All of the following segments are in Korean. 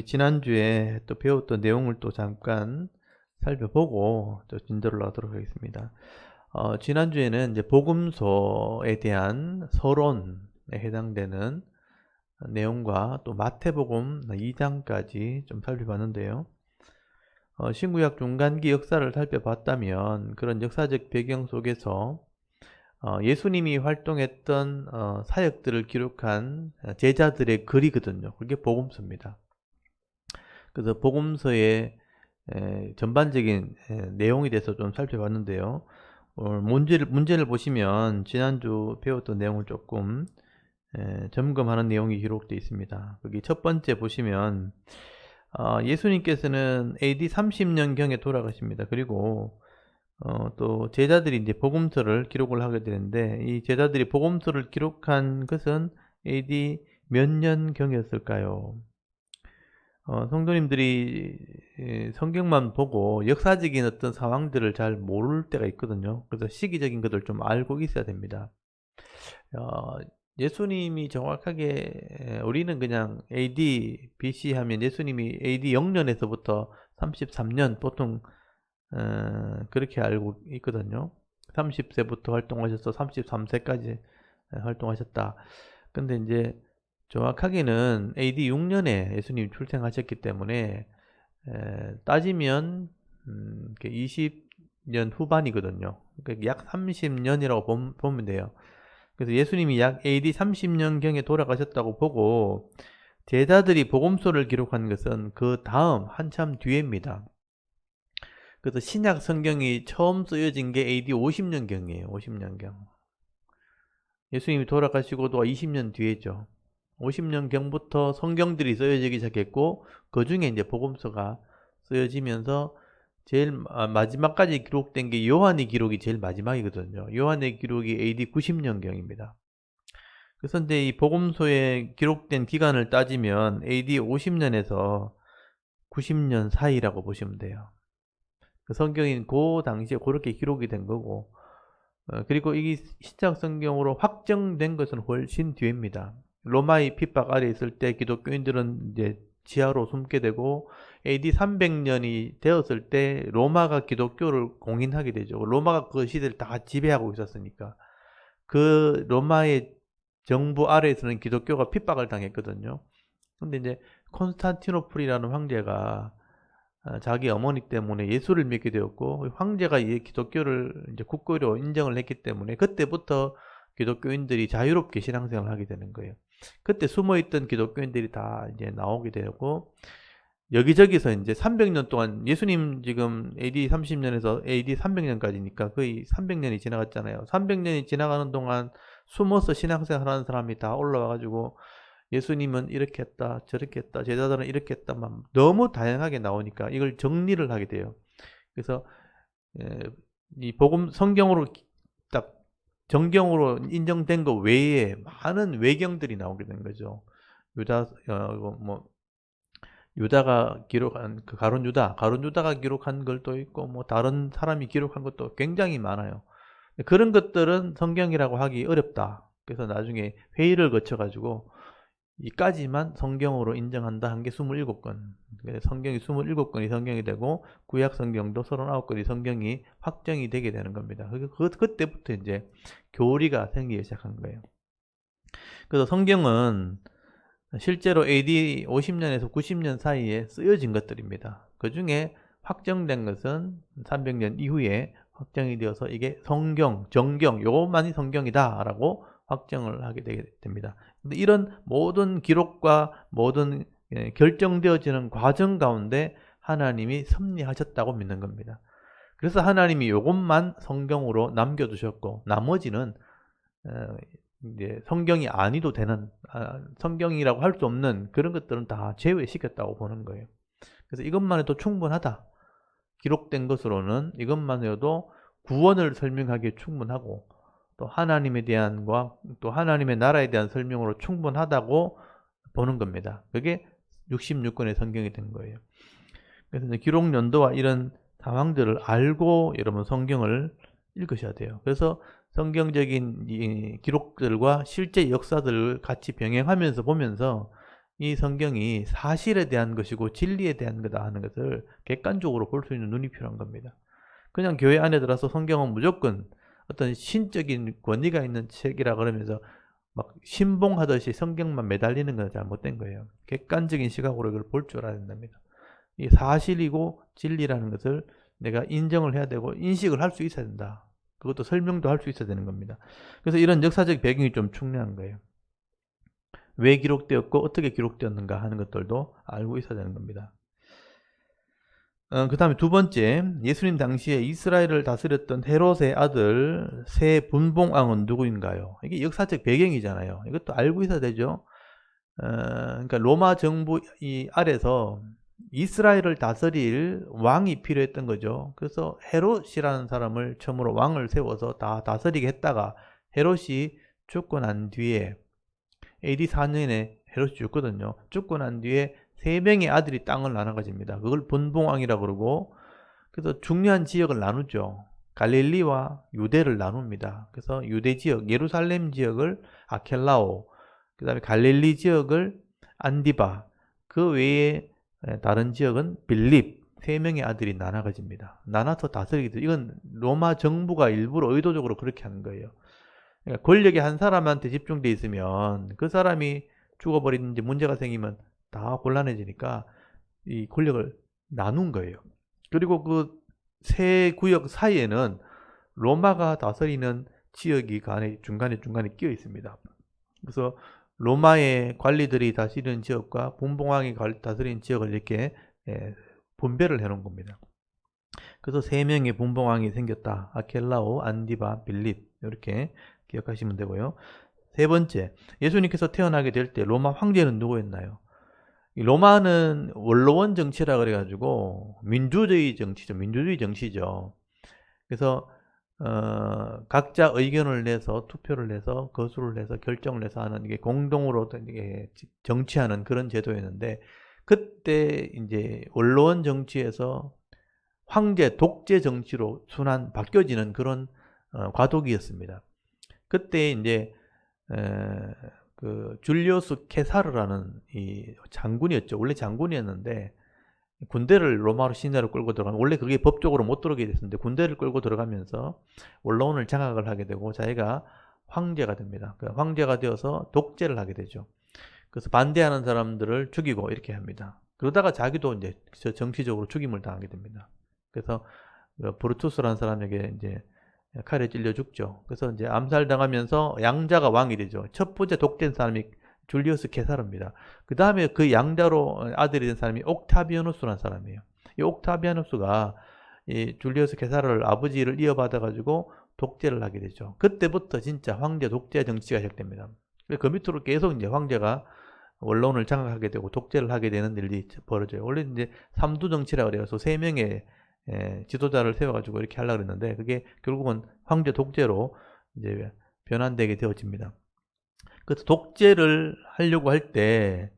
우리 지난주에 또 배웠던 내용을 또 잠깐 살펴보고 또 진도를 하도록 하겠습니다. 지난주에는 이제 복음서에 대한 서론에 해당되는 내용과 또 마태복음 2장까지 좀 살펴봤는데요. 신구약 중간기 역사를 살펴봤다면 그런 역사적 배경 속에서 예수님이 활동했던 사역들을 기록한 제자들의 글이거든요. 그게 복음서입니다. 그래서 복음서의 전반적인 내용에 대해서 좀 살펴봤는데요. 문제를 보시면 지난주 배웠던 내용을 조금 점검하는 내용이 기록되어 있습니다. 거기 첫 번째 보시면 예수님께서는 AD 30년경에 돌아가십니다. 그리고 또 제자들이 이제 복음서를 기록을 하게 되는데, 이 제자들이 복음서를 기록한 것은 AD 몇 년경이었을까요? 성도님들이 성경만 보고 역사적인 어떤 상황들을 잘 모를 때가 있거든요. 그래서 시기적인 것을 좀 알고 있어야 됩니다. 예수님이 정확하게 우리는 그냥 AD, BC 하면 예수님이 AD 0년에서부터 33년 보통 그렇게 알고 있거든요. 30세부터 활동하셔서 33세까지 활동하셨다. 근데 이제 정확하게는 AD 6년에 예수님이 출생하셨기 때문에 따지면 20년 후반이거든요. 그러니까 약 30년이라고 보면 돼요. 그래서 예수님이 약 AD 30년경에 돌아가셨다고 보고 제자들이 복음서를 기록한 것은 그 다음 한참 뒤입니다. 그래서 신약 성경이 처음 쓰여진 게 AD 50년경이에요. 50년경. 예수님이 돌아가시고도 20년 뒤에죠. 50년경부터 성경들이 쓰여지기 시작했고, 그 중에 이제 복음서가 쓰여지면서 제일 마지막까지 기록된 게 요한의 기록이 제일 마지막이거든요. 요한의 기록이 AD 90년경입니다. 그래서 이제 이 복음서에 기록된 기간을 따지면 AD 50년에서 90년 사이라고 보시면 돼요. 성경인 그 당시에 그렇게 기록이 된 거고, 그리고 이게 신약 성경으로 확정된 것은 훨씬 뒤입니다. 로마의 핍박 아래 있을 때 기독교인들은 이제 지하로 숨게 되고, AD 300년이 되었을 때 로마가 기독교를 공인하게 되죠. 로마가 그 시대를 다 지배하고 있었으니까. 그 로마의 정부 아래에서는 기독교가 핍박을 당했거든요. 근데 이제 콘스탄티노플이라는 황제가 자기 어머니 때문에 예수를 믿게 되었고, 황제가 이 기독교를 이제 국교로 인정을 했기 때문에 그때부터 기독교인들이 자유롭게 신앙생활을 하게 되는 거예요. 그때 숨어있던 기독교인들이 다 이제 나오게 되고, 여기저기서 이제 300년 동안 예수님 지금 AD 30년에서 AD 300년까지니까 거의 300년이 지나갔잖아요. 300년이 지나가는 동안 숨어서 신앙생활 하는 사람이 다 올라와가지고 예수님은 이렇게 했다, 저렇게 했다, 제자들은 이렇게 했다, 막 너무 다양하게 나오니까 이걸 정리를 하게 돼요. 그래서 이 복음 성경으로 딱 정경으로 인정된 거 외에 많은 외경들이 나오게 된 거죠. 유다가 기록한 그 가룟 유다가 기록한 것도 있고, 뭐 다른 사람이 기록한 것도 굉장히 많아요. 그런 것들은 성경이라고 하기 어렵다. 그래서 나중에 회의를 거쳐가지고 이까지만 성경으로 인정한다 한 게 27권. 성경이 27권이 성경이 되고 구약 성경도 39권이 성경이 확정이 되게 되는 겁니다. 그때부터 이제 교리가 생기기 시작한 거예요. 그래서 성경은 실제로 AD 50년에서 90년 사이에 쓰여진 것들입니다. 그 중에 확정된 것은 300년 이후에 확정이 되어서 이게 성경, 정경, 요것만이 성경이다 라고 확정을 하게 됩니다. 근데 이런 모든 기록과 모든 결정되어지는 과정 가운데 하나님이 섭리하셨다고 믿는 겁니다. 그래서 하나님이 이것만 성경으로 남겨두셨고, 나머지는 이제 성경이 아니도 되는, 성경이라고 할 수 없는 그런 것들은 다 제외시켰다고 보는 거예요. 그래서 이것만 해도 충분하다. 기록된 것으로는 이것만 해도 구원을 설명하기에 충분하고, 또 하나님에 대한과 또 하나님의 나라에 대한 설명으로 충분하다고 보는 겁니다. 그게 66권의 성경이 된 거예요. 그래서 이제 기록 연도와 이런 상황들을 알고 여러분 성경을 읽으셔야 돼요. 그래서 성경적인 이 기록들과 실제 역사들을 같이 병행하면서 보면서 이 성경이 사실에 대한 것이고 진리에 대한 거다 하는 것을 객관적으로 볼 수 있는 눈이 필요한 겁니다. 그냥 교회 안에 들어서 성경은 무조건 어떤 신적인 권위가 있는 책이라 그러면서 막 신봉하듯이 성경만 매달리는 건 잘못된 거예요. 객관적인 시각으로 이걸 볼 줄 알아야 된답니다. 이 사실이고 진리라는 것을 내가 인정을 해야 되고 인식을 할 수 있어야 된다. 그것도 설명도 할 수 있어야 되는 겁니다. 그래서 이런 역사적 배경이 좀 중요한 거예요. 왜 기록되었고 어떻게 기록되었는가 하는 것들도 알고 있어야 되는 겁니다. 그 다음에 두 번째, 예수님 당시에 이스라엘을 다스렸던 헤롯의 아들 새 분봉왕은 누구인가요? 이게 역사적 배경이잖아요. 이것도 알고 있어야 되죠. 그러니까 로마 정부 이 아래서 이스라엘을 다스릴 왕이 필요했던 거죠. 그래서 헤롯이라는 사람을 처음으로 왕을 세워서 다 다스리게 했다가 헤롯이 죽고 난 뒤에 AD 4년에 헤롯이 죽거든요. 죽고 난 뒤에 3명의 아들이 땅을 나눠 가집니다. 그걸 분봉왕이라고 그러고, 그래서 중요한 지역을 나누죠. 갈릴리와 유대를 나눕니다. 그래서 유대 지역, 예루살렘 지역을 아켈라오, 그 다음에 갈릴리 지역을 안디바, 그 외에 다른 지역은 빌립, 3명의 아들이 나눠 가집니다. 나눠서 다스리게 돼. 이건 로마 정부가 일부러 의도적으로 그렇게 하는 거예요. 그러니까 권력이 한 사람한테 집중돼 있으면 그 사람이 죽어버리는지 문제가 생기면 다 곤란해지니까 이 권력을 나눈 거예요. 그리고 그 세 구역 사이에는 로마가 다스리는 지역이 중간에 끼어 있습니다. 그래서 로마의 관리들이 다스리는 지역과 분봉왕이 다스리는 지역을 이렇게 분배를 해놓은 겁니다. 그래서 3명의 분봉왕이 생겼다. 아켈라오, 안디바, 빌립, 이렇게 기억하시면 되고요. 세 번째, 예수님께서 태어나게 될 때 로마 황제는 누구였나요? 로마는 원로원 정치라 그래가지고 민주주의 정치죠. 그래서 각자 의견을 내서 투표를 내서 거수를 해서 결정을 해서 하는 이게 공동으로 정치하는 그런 제도였는데, 그때 이제 원로원 정치에서 황제 독재 정치로 바뀌어지는 그런 과도기였습니다. 그때 이제 그 줄리우스 케사르라는 이 장군이었죠. 원래 장군이었는데 군대를 로마로 시내로 끌고 들어가면, 원래 그게 법적으로 못 들어오게 됐었는데 군대를 끌고 들어가면서 원로원을 장악을 하게 되고 자기가 황제가 됩니다. 그 황제가 되어서 독재를 하게 되죠. 그래서 반대하는 사람들을 죽이고 이렇게 합니다. 그러다가 자기도 이제 정치적으로 죽임을 당하게 됩니다. 그래서 브루투스라는 사람에게 이제 칼에 찔려 죽죠. 그래서 이제 암살당하면서 양자가 왕이 되죠. 첫 번째 독된 사람이 줄리우스 케사르입니다. 그 다음에 그 양자로 아들이 된 사람이 옥타비아누스라는 사람이에요. 이 옥타비아누스가 이 줄리우스 케사르를 아버지를 이어받아가지고 독재를 하게 되죠. 그때부터 진짜 황제 독재 정치가 시작됩니다. 그 밑으로 계속 이제 황제가 원로원을 장악하게 되고 독재를 하게 되는 일이 벌어져요. 원래 이제 삼두 정치라고 그래서 3명의 지도자를 세워가지고 이렇게 하려고 그랬는데 그게 결국은 황제 독재로 이제 변환되게 되어집니다. 그래서 독재를 하려고 할 때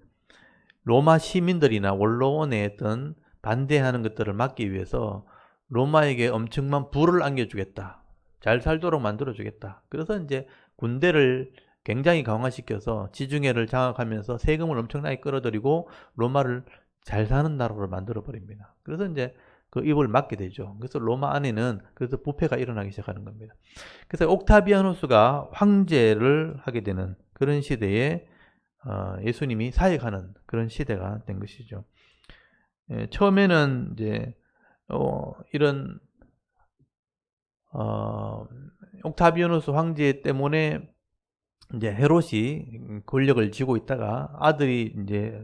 로마 시민들이나 원로원의 어떤 반대하는 것들을 막기 위해서 로마에게 엄청난 부를 안겨주겠다. 잘 살도록 만들어주겠다. 그래서 이제 군대를 굉장히 강화시켜서 지중해를 장악하면서 세금을 엄청나게 끌어들이고 로마를 잘 사는 나라로 만들어버립니다. 그래서 이제 그 입을 막게 되죠. 그래서 로마 안에는 그래서 부패가 일어나기 시작하는 겁니다. 그래서 옥타비아누스가 황제를 하게 되는 그런 시대에 예수님이 사역하는 그런 시대가 된 것이죠. 처음에는 이제 이런 옥타비아누스 황제 때문에 이제 헤롯이 권력을 쥐고 있다가 아들이 이제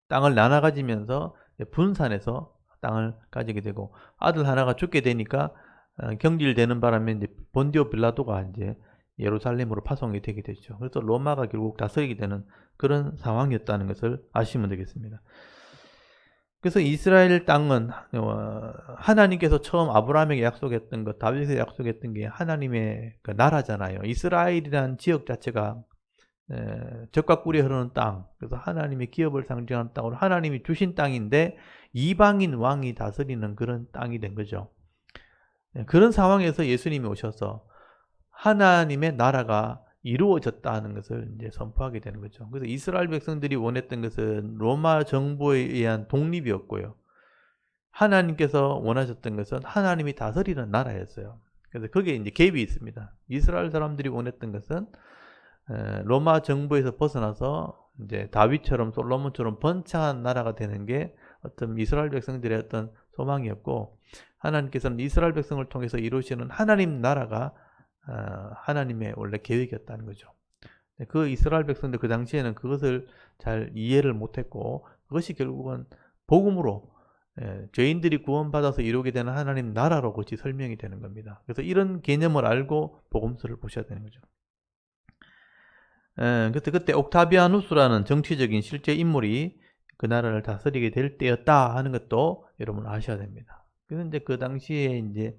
땅을 나눠 가지면서 분산해서 땅을 가지게 되고, 아들 하나가 죽게 되니까 경질되는 바람에 이제 본디오 빌라도가 이제 예루살렘으로 파송이 되게 되죠. 그래서 로마가 결국 다스리게 되는 그런 상황이었다는 것을 아시면 되겠습니다. 그래서 이스라엘 땅은 하나님께서 처음 아브라함에게 약속했던 것, 다윗에게 약속했던 게 하나님의 그 나라잖아요. 이스라엘이라는 지역 자체가 젖과 꿀이 흐르는 땅, 그래서 하나님의 기업을 상징하는 땅으로 하나님이 주신 땅인데 이방인 왕이 다스리는 그런 땅이 된 거죠. 그런 상황에서 예수님이 오셔서 하나님의 나라가 이루어졌다 하는 것을 이제 선포하게 되는 거죠. 그래서 이스라엘 백성들이 원했던 것은 로마 정부에 의한 독립이었고요. 하나님께서 원하셨던 것은 하나님이 다스리는 나라였어요. 그래서 거기에 이제 갭이 있습니다. 이스라엘 사람들이 원했던 것은 로마 정부에서 벗어나서 이제 다윗처럼 솔로몬처럼 번창한 나라가 되는 게 어떤 이스라엘 백성들의 어떤 소망이었고, 하나님께서는 이스라엘 백성을 통해서 이루시는 하나님 나라가 하나님의 원래 계획이었다는 거죠. 그 이스라엘 백성들 그 당시에는 그것을 잘 이해를 못했고, 그것이 결국은 복음으로 죄인들이 구원받아서 이루게 되는 하나님 나라로 그것이 설명이 되는 겁니다. 그래서 이런 개념을 알고 복음서를 보셔야 되는 거죠. 그때 옥타비아누스라는 정치적인 실제 인물이 그 나라를 다스리게 될 때였다 하는 것도 여러분 아셔야 됩니다. 그래서 이제 그 당시에 이제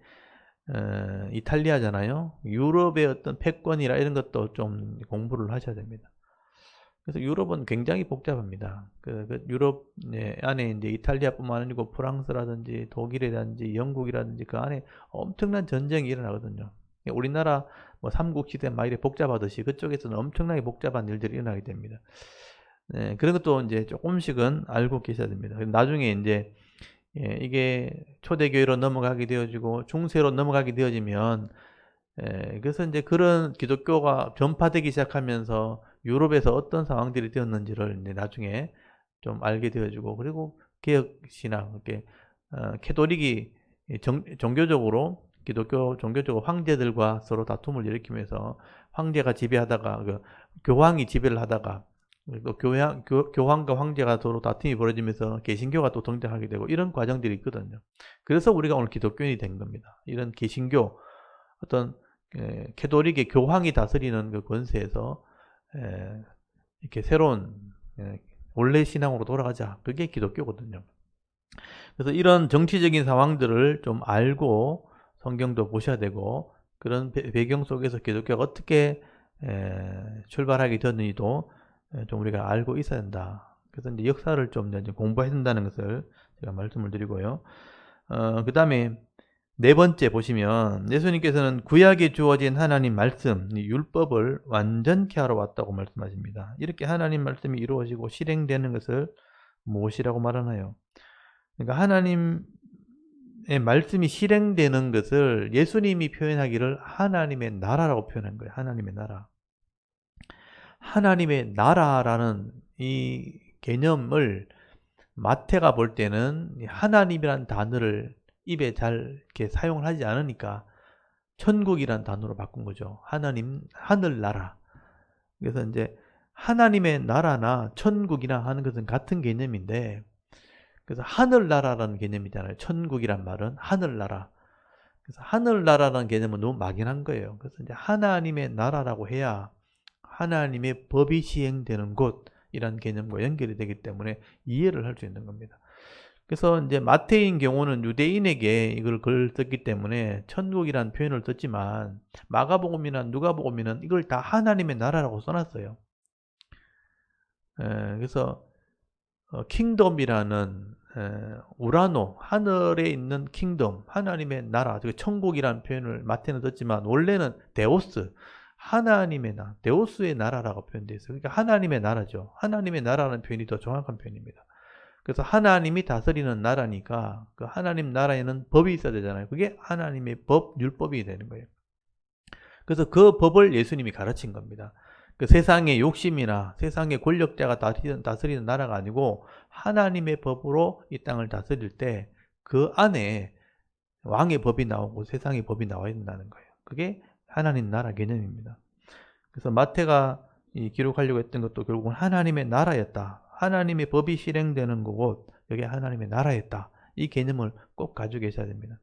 이탈리아잖아요. 유럽의 어떤 패권이라 이런 것도 좀 공부를 하셔야 됩니다. 그래서 유럽은 굉장히 복잡합니다. 그 유럽 안에 이제 이탈리아뿐만 아니고 프랑스라든지 독일이라든지 영국이라든지 그 안에 엄청난 전쟁이 일어나거든요. 우리나라 뭐 삼국시대 막 이렇게 복잡하듯이 그쪽에서는 엄청나게 복잡한 일들이 일어나게 됩니다. 네, 그런 것도 이제 조금씩은 알고 계셔야 됩니다. 나중에 이제 이게 초대교회로 넘어가게 되어지고 중세로 넘어가게 되어지면 그래서 이제 그런 기독교가 전파되기 시작하면서 유럽에서 어떤 상황들이 되었는지를 이제 나중에 좀 알게 되어지고, 그리고 개혁신앙, 이렇게 캐톨릭이 종교적으로 기독교 종교적으로 황제들과 서로 다툼을 일으키면서 황제가 지배하다가 교황이 지배를 하다가 또 교황과 황제가 서로 다툼이 벌어지면서 개신교가 또 등장하게 되고 이런 과정들이 있거든요. 그래서 우리가 오늘 기독교인이 된 겁니다. 이런 개신교 어떤 캐톨릭의 교황이 다스리는 그 권세에서 이렇게 새로운 원래 신앙으로 돌아가자. 그게 기독교거든요. 그래서 이런 정치적인 상황들을 좀 알고 성경도 보셔야 되고, 그런 배경 속에서 기독교가 어떻게 출발하게 되었는지도 좀 우리가 알고 있어야 된다. 그래서 이제 역사를 좀 공부해야 된다는 것을 제가 말씀을 드리고요. 그 다음에 네 번째 보시면 예수님께서는 구약에 주어진 하나님 말씀, 율법을 완전케 하러 왔다고 말씀하십니다. 이렇게 하나님 말씀이 이루어지고 실행되는 것을 무엇이라고 말하나요? 그러니까 하나님의 말씀이 실행되는 것을 예수님이 표현하기를 하나님의 나라라고 표현한 거예요. 하나님의 나라. 하나님의 나라라는 이 개념을 마태가 볼 때는 하나님이란 단어를 입에 잘 이렇게 사용을 하지 않으니까 천국이란 단어로 바꾼 거죠. 하나님, 하늘나라. 그래서 이제 하나님의 나라나 천국이나 하는 것은 같은 개념인데, 그래서 하늘나라라는 개념이잖아요. 천국이란 말은 하늘나라. 그래서 하늘나라라는 개념은 너무 막연한 거예요. 그래서 이제 하나님의 나라라고 해야 하나님의 법이 시행되는 곳이란 개념과 연결이 되기 때문에 이해를 할 수 있는 겁니다. 그래서 이제 마태인 경우는 유대인에게 이걸 글 썼기 때문에 천국이란 표현을 썼지만, 마가복음이나 누가복음에는 이걸 다 하나님의 나라라고 써놨어요. 그래서 킹덤이라는 우라노, 하늘에 있는 킹덤, 하나님의 나라, 천국이라는 표현을 마태는 썼지만 원래는 데오스, 하나님의 나라, 데오스의 나라라고 표현되어 있어요. 그러니까 하나님의 나라죠. 하나님의 나라라는 표현이 더 정확한 표현입니다. 그래서 하나님이 다스리는 나라니까 그 하나님 나라에는 법이 있어야 되잖아요. 그게 하나님의 법, 율법이 되는 거예요. 그래서 그 법을 예수님이 가르친 겁니다. 그 세상의 욕심이나 세상의 권력자가 다스리는 나라가 아니고 하나님의 법으로 이 땅을 다스릴 때 그 안에 왕의 법이 나오고 세상의 법이 나와야 된다는 거예요. 그게 하나님 나라 개념입니다. 그래서 마태가 기록하려고 했던 것도 결국은 하나님의 나라였다. 하나님의 법이 실행되는 거고 여기 하나님의 나라였다. 이 개념을 꼭 가지고 계셔야 됩니다.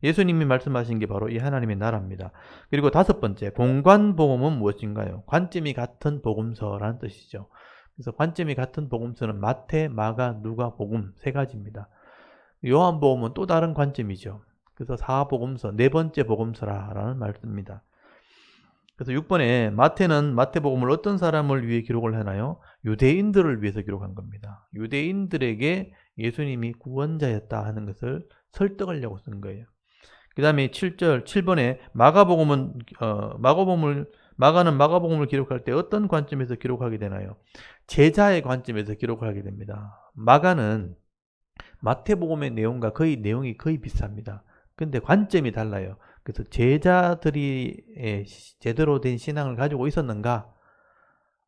예수님이 말씀하신 게 바로 이 하나님의 나라입니다. 그리고 다섯 번째, 공관복음은 무엇인가요? 관점이 같은 복음서라는 뜻이죠. 그래서 관점이 같은 복음서는 마태, 마가, 누가, 복음 세 가지입니다. 요한복음은 또 다른 관점이죠. 그래서 사복음서, 네 번째 복음서라는 말씀입니다. 그래서 6번에 마태는 마태복음을 어떤 사람을 위해 기록을 하나요? 유대인들을 위해서 기록한 겁니다. 유대인들에게 예수님이 구원자였다 하는 것을 설득하려고 쓴 거예요. 그 다음에 7번에 마가복음을 마가는 마가복음을 기록할 때 어떤 관점에서 기록하게 되나요? 제자의 관점에서 기록을 하게 됩니다. 마가는 마태복음의 내용과 거의 내용이 거의 비슷합니다. 근데 관점이 달라요. 그래서 제자들이 제대로 된 신앙을 가지고 있었는가?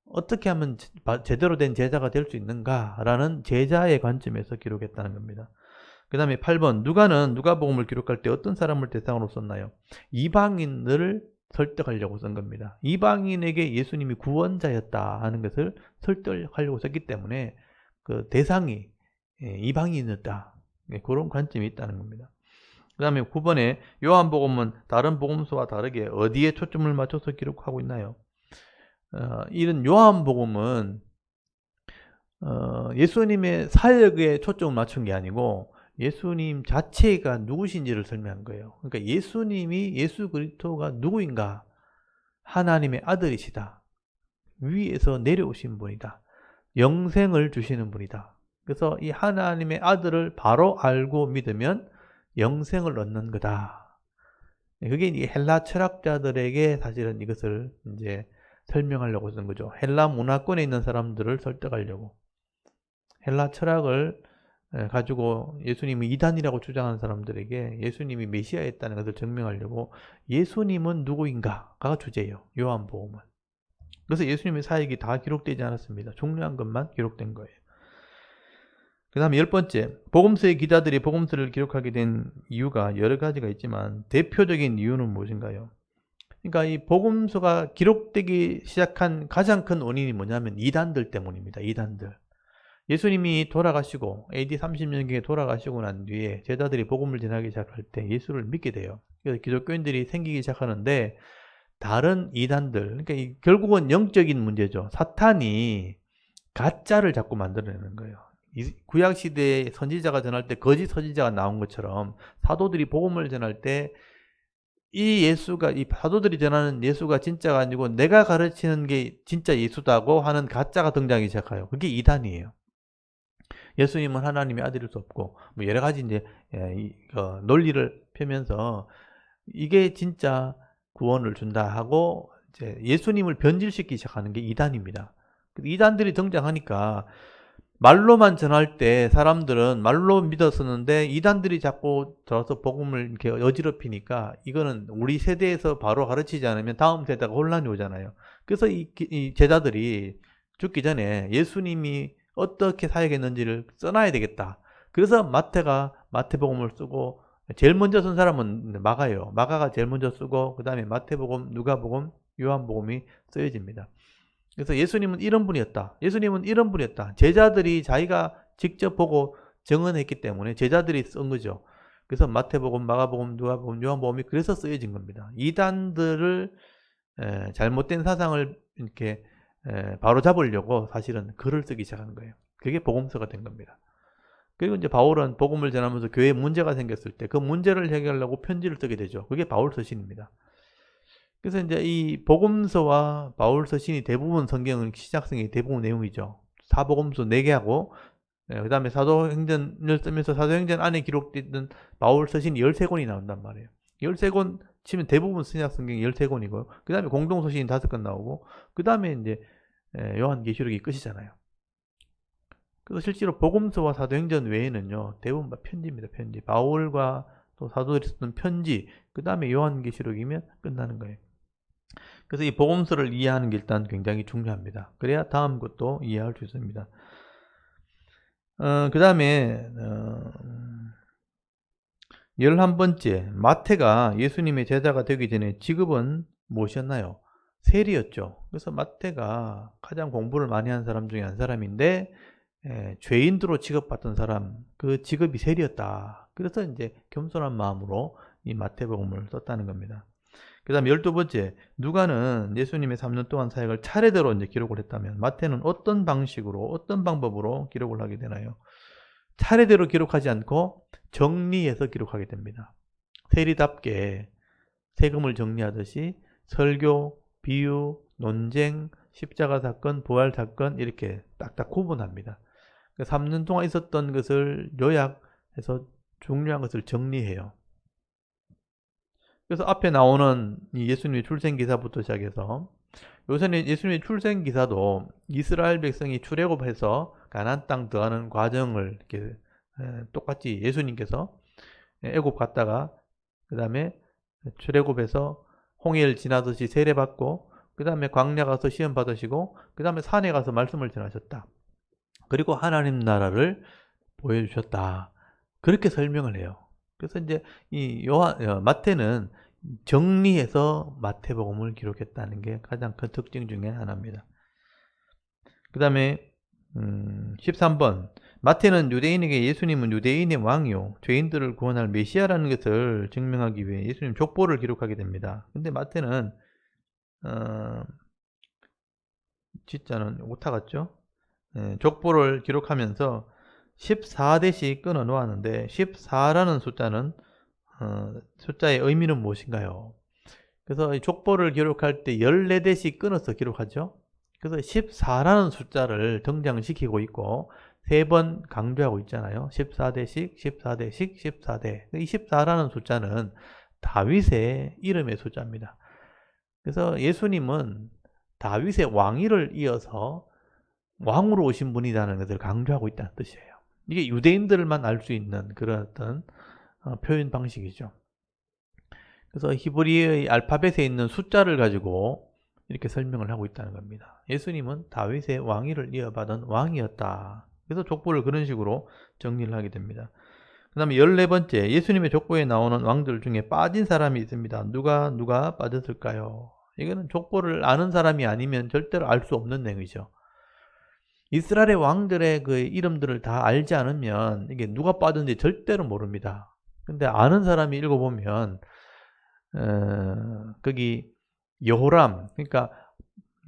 어떻게 하면 제대로 된 제자가 될 수 있는가라는 제자의 관점에서 기록했다는 겁니다. 그 다음에 8번 누가는 누가복음을 기록할 때 어떤 사람을 대상으로 썼나요? 이방인을 설득하려고 쓴 겁니다. 이방인에게 예수님이 구원자였다 하는 것을 설득하려고 썼기 때문에 그 대상이 이방인이었다. 그런 관점이 있다는 겁니다. 그 다음에 9번에 요한복음은 다른 복음서와 다르게 어디에 초점을 맞춰서 기록하고 있나요? 이런 요한복음은 예수님의 사역에 초점을 맞춘 게 아니고 예수님 자체가 누구신지를 설명한 거예요. 그러니까 예수님이 예수 그리스도가 누구인가? 하나님의 아들이시다. 위에서 내려오신 분이다. 영생을 주시는 분이다. 그래서 이 하나님의 아들을 바로 알고 믿으면 영생을 얻는 거다. 그게 이 헬라 철학자들에게 사실은 이것을 이제 설명하려고 쓴 거죠. 헬라 문화권에 있는 사람들을 설득하려고. 헬라 철학을 가지고 예수님이 이단이라고 주장하는 사람들에게 예수님이 메시아였다는 것을 증명하려고 예수님은 누구인가가 주제예요. 요한복음은. 그래서 예수님의 사역이 다 기록되지 않았습니다. 중요한 것만 기록된 거예요. 그 다음에 10번째, 복음서의 기자들이 복음서를 기록하게 된 이유가 여러 가지가 있지만 대표적인 이유는 무엇인가요? 그러니까 이 복음서가 기록되기 시작한 가장 큰 원인이 뭐냐면 이단들 때문입니다. 이단들. 예수님이 돌아가시고 AD 30년경에 돌아가시고 난 뒤에 제자들이 복음을 전하기 시작할 때 예수를 믿게 돼요. 그래서 기독교인들이 생기기 시작하는데 다른 이단들, 그러니까 결국은 영적인 문제죠. 사탄이 가짜를 자꾸 만들어내는 거예요. 구약시대에 선지자가 전할 때 거짓 선지자가 나온 것처럼 사도들이 복음을 전할 때 이 사도들이 전하는 예수가 진짜가 아니고 내가 가르치는 게 진짜 예수다고 하는 가짜가 등장하기 시작해요. 그게 이단이에요. 예수님은 하나님의 아들일 수 없고 뭐 여러 가지 이제 논리를 펴면서 이게 진짜 구원을 준다 하고 이제 예수님을 변질시키기 시작하는 게 이단입니다. 이단들이 등장하니까 말로만 전할 때 사람들은 말로 믿었었는데 이단들이 자꾸 들어서 복음을 이렇게 어지럽히니까 이거는 우리 세대에서 바로 가르치지 않으면 다음 세대가 혼란이 오잖아요. 그래서 이 제자들이 죽기 전에 예수님이 어떻게 사역했는지를 써놔야 되겠다. 그래서 마태가 마태복음을 쓰고 제일 먼저 쓴 사람은 마가예요. 마가가 제일 먼저 쓰고 그 다음에 마태복음, 누가복음, 요한복음이 쓰여집니다. 그래서 예수님은 이런 분이었다. 예수님은 이런 분이었다. 제자들이 자기가 직접 보고 증언했기 때문에 제자들이 쓴 거죠. 그래서 마태복음, 마가복음, 누가복음, 요한복음이 그래서 쓰여진 겁니다. 이단들을 잘못된 사상을 이렇게 바로 잡으려고 사실은 글을 쓰기 시작하는 거예요. 그게 복음서가 된 겁니다. 그리고 이제 바울은 복음을 전하면서 교회에 문제가 생겼을 때 그 문제를 해결하려고 편지를 쓰게 되죠. 그게 바울 서신입니다. 그래서 이제 이 복음서와 바울 서신이 대부분 성경은 시작성이 대부분 내용이죠. 사복음서 4개하고 그 다음에 사도행전을 쓰면서 사도행전 안에 기록됐던 바울 서신이 13권이 나온단 말이에요. 13권 치면 대부분 신약 성경이 13권이고요. 그 다음에 공동서신이 5권 나오고 그 다음에 이제 요한계시록이 끝이잖아요. 그래서 실제로 복음서와 사도행전 외에는요 대부분 편지입니다. 편지. 바울과 또 사도들이 쓰는 편지, 그 다음에 요한계시록이면 끝나는 거예요. 그래서 이 복음서를 이해하는 게 일단 굉장히 중요합니다. 그래야 다음 것도 이해할 수 있습니다. 그 다음에 11번째, 마태가 예수님의 제자가 되기 전에 직업은 무엇이었나요? 세리였죠. 그래서 마태가 가장 공부를 많이 한 사람 중에 한 사람인데 죄인으로 취급받던 사람, 그 직업이 세리였다. 그래서 이제 겸손한 마음으로 이 마태복음을 썼다는 겁니다. 그 다음 12번째, 누가는 예수님의 3년 동안 사역을 차례대로 이제 기록을 했다면 마태는 어떤 방식으로, 어떤 방법으로 기록을 하게 되나요? 차례대로 기록하지 않고 정리해서 기록하게 됩니다. 세리답게 세금을 정리하듯이 설교, 비유, 논쟁, 십자가 사건, 부활 사건 이렇게 딱딱 구분합니다. 3년 동안 있었던 것을 요약해서 중요한 것을 정리해요. 그래서 앞에 나오는 이 예수님의 출생 기사부터 시작해서 요새는 예수님의 출생 기사도 이스라엘 백성이 출애굽해서 가나안 땅 들어가는 과정을 이렇게 똑같이 예수님께서 애굽 갔다가 그 다음에 출애굽해서 홍해를 지나듯이 세례받고 그 다음에 광야 가서 시험 받으시고 그 다음에 산에 가서 말씀을 전하셨다. 그리고 하나님 나라를 보여주셨다. 그렇게 설명을 해요. 그래서 이제 이 마태는 정리해서 마태복음을 기록했다는 게 가장 큰 특징 중에 하나입니다. 그 다음에 13번 마태는 유대인에게 예수님은 유대인의 왕이요 죄인들을 구원할 메시아라는 것을 증명하기 위해 예수님 족보를 기록하게 됩니다. 근데 마태는 진짜는 오타 같죠? 족보를 기록하면서 14대씩 끊어 놓았는데 14라는 숫자는 숫자의 의미는 무엇인가요? 그래서 족보를 기록할 때 14대씩 끊어서 기록하죠. 그래서 14라는 숫자를 등장시키고 있고 3번 강조하고 있잖아요. 14대씩, 14대씩, 14대. 이 14라는 숫자는 다윗의 이름의 숫자입니다. 그래서 예수님은 다윗의 왕위를 이어서 왕으로 오신 분이라는 것을 강조하고 있다는 뜻이에요. 이게 유대인들만 알 수 있는 그런 어떤 표현 방식이죠. 그래서 히브리의 알파벳에 있는 숫자를 가지고 이렇게 설명을 하고 있다는 겁니다. 예수님은 다윗의 왕위를 이어받은 왕이었다. 그래서 족보를 그런 식으로 정리를 하게 됩니다. 그 다음에 14번째, 예수님의 족보에 나오는 왕들 중에 빠진 사람이 있습니다. 누가 빠졌을까요? 이거는 족보를 아는 사람이 아니면 절대로 알 수 없는 내용이죠. 이스라엘의 왕들의 그 이름들을 다 알지 않으면 이게 누가 빠졌는지 절대로 모릅니다. 근데 아는 사람이 읽어보면 거기 여호람, 그러니까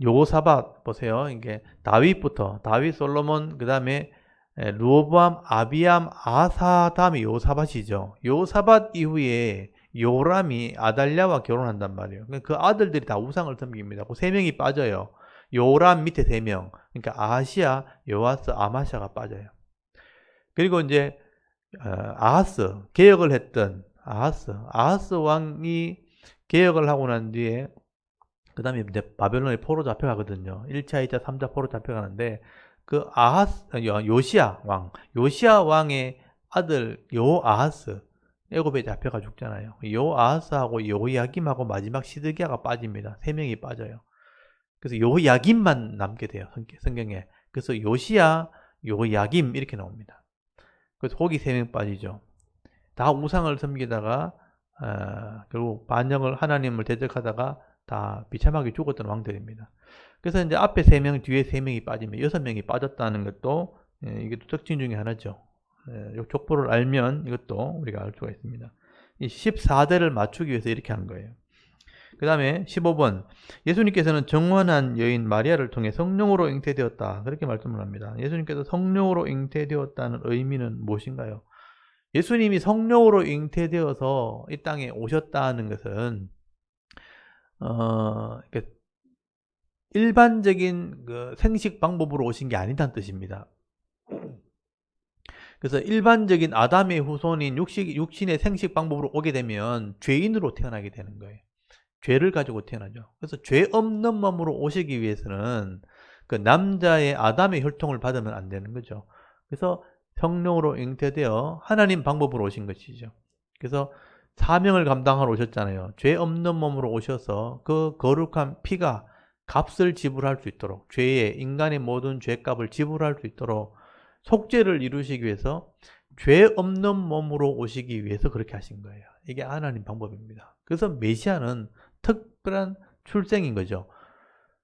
여호사밧 보세요. 이게 다윗부터 다윗, 솔로몬, 그 다음에 르호보암, 아비암, 아사 다음에 여호사밧이죠. 여호사밧 이후에 요람이 아달랴와 결혼한단 말이에요. 그 아들들이 다 우상을 섬깁니다. 그 3명이 빠져요. 요람 밑에 3명. 그러니까 아하시아, 요아스, 아마샤가 빠져요. 그리고 이제 아하스, 개혁을 했던 아하스 왕이 개혁을 하고 난 뒤에 그 다음에 바벨론에 포로 잡혀가거든요. 1차, 2차, 3차 포로 잡혀가는데 그 요시아 왕의 아들 요아하스 애굽에 잡혀가 죽잖아요. 요아하스하고 요야김하고 마지막 시드기야가 빠집니다. 3명이 빠져요. 그래서 요야김만 남게 돼요. 성경에. 그래서 요시야, 요야김 이렇게 나옵니다. 그래서 거기 3명 빠지죠. 다 우상을 섬기다가 결국 반역을 하나님을 대적하다가 다 비참하게 죽었던 왕들입니다. 그래서 이제 앞에 3명, 뒤에 3명이 빠지면 6명이 빠졌다는 것도 이게 또 특징 중에 하나죠. 이 족보를 알면 이것도 우리가 알 수가 있습니다. 이 14대를 맞추기 위해서 이렇게 한 거예요. 그 다음에 15번 예수님께서는 정원한 여인 마리아를 통해 성령으로 잉태되었다. 그렇게 말씀을 합니다. 예수님께서 성령으로 잉태되었다는 의미는 무엇인가요? 예수님이 성령으로 잉태되어서 이 땅에 오셨다는 것은 일반적인 그 생식 방법으로 오신 게 아니다는 뜻입니다. 그래서 일반적인 아담의 후손인 육신의 생식 방법으로 오게 되면 죄인으로 태어나게 되는 거예요. 죄를 가지고 태어나죠. 그래서 죄 없는 몸으로 오시기 위해서는 그 남자의 아담의 혈통을 받으면 안 되는 거죠. 그래서 성령으로 잉태되어 하나님 방법으로 오신 것이죠. 그래서 사명을 감당하러 오셨잖아요. 죄 없는 몸으로 오셔서 그 거룩한 피가 값을 지불할 수 있도록 죄의 인간의 모든 죄값을 지불할 수 있도록 속죄를 이루시기 위해서 죄 없는 몸으로 오시기 위해서 그렇게 하신 거예요. 이게 하나님 방법입니다. 그래서 메시아는 특별한 출생인 거죠.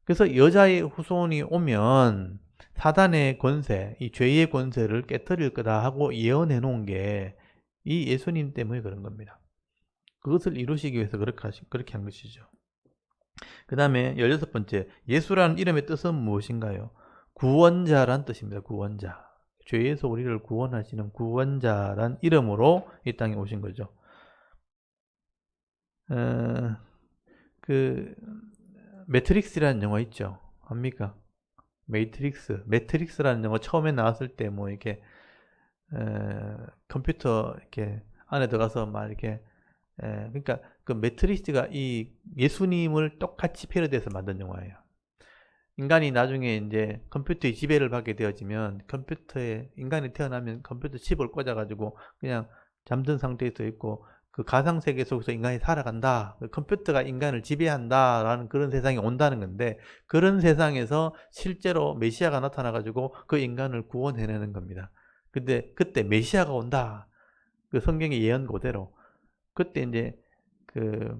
그래서 여자의 후손이 오면 사단의 권세, 이 죄의 권세를 깨뜨릴 거다 하고 예언해 놓은 게 이 예수님 때문에 그런 겁니다. 그것을 이루시기 위해서 그렇게 한 것이죠. 그 다음에 16번째, 예수라는 이름의 뜻은 무엇인가요? 구원자란 뜻입니다. 구원자. 죄에서 우리를 구원하시는 구원자란 이름으로 이 땅에 오신 거죠. 그 매트릭스라는 영화 있죠. 압니까? 매트릭스라는 영화 처음에 나왔을 때 뭐 이렇게 컴퓨터 이렇게 안에 들어가서 막 이렇게 그러니까 그 매트리스가 이 예수님을 똑같이 패러디해서 만든 영화예요. 인간이 나중에 이제 컴퓨터의 지배를 받게 되어지면 인간이 태어나면 컴퓨터 칩을 꽂아가지고 그냥 잠든 상태에서 있고 그 가상세계 속에서 인간이 살아간다. 컴퓨터가 인간을 지배한다라는 그런 세상이 온다는 건데 그런 세상에서 실제로 메시아가 나타나가지고 그 인간을 구원해내는 겁니다. 근데 그때 메시아가 온다. 그 성경의 예언 그대로. 그때 이제 그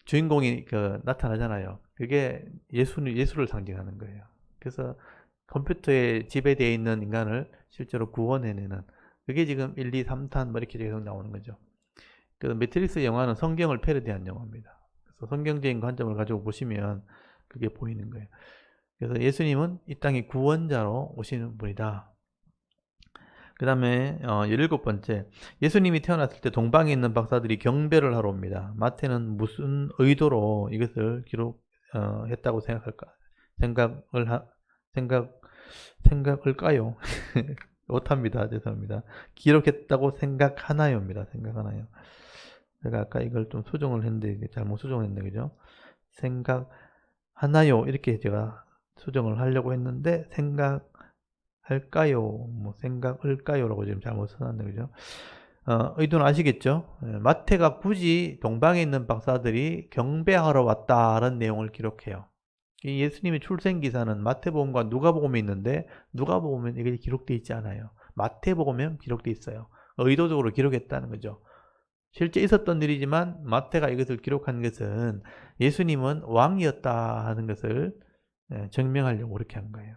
주인공이 나타나잖아요. 그게 예수를 상징하는 거예요. 그래서 컴퓨터에 지배되어 있는 인간을 실제로 구원해내는 그게 지금 1, 2, 3탄 뭐 이렇게 계속 나오는 거죠. 그래서 매트릭스 영화는 성경을 패러디한 영화입니다. 그래서 성경적인 관점을 가지고 보시면 그게 보이는 거예요. 그래서 예수님은 이 땅의 구원자로 오시는 분이다. 그 다음에 17번째, 예수님이 태어났을 때 동방에 있는 박사들이 경배를 하러 옵니다. 마태는 무슨 의도로 이것을 기록했다고 생각을까요? 못합니다. 죄송합니다. 기록했다고 생각하나요입니다. 생각하나요. 제가 아까 이걸 좀 수정을 했는데 잘못 수정했네, 그죠? 생각하나요? 이렇게 제가 수정을 하려고 했는데 생각할까요? 뭐 생각을까요?라고 지금 잘못 써놨네, 그죠? 의도는 아시겠죠? 마태가 굳이 동방에 있는 박사들이 경배하러 왔다는 내용을 기록해요. 이 예수님의 출생 기사는 마태복음과 누가복음에 있는데 누가복음은 이게 기록되어 있지 않아요. 마태복음은 기록되어 있어요. 의도적으로 기록했다는 거죠. 실제 있었던 일이지만 마태가 이것을 기록한 것은 예수님은 왕이었다 하는 것을 증명하려고 그렇게 한 거예요.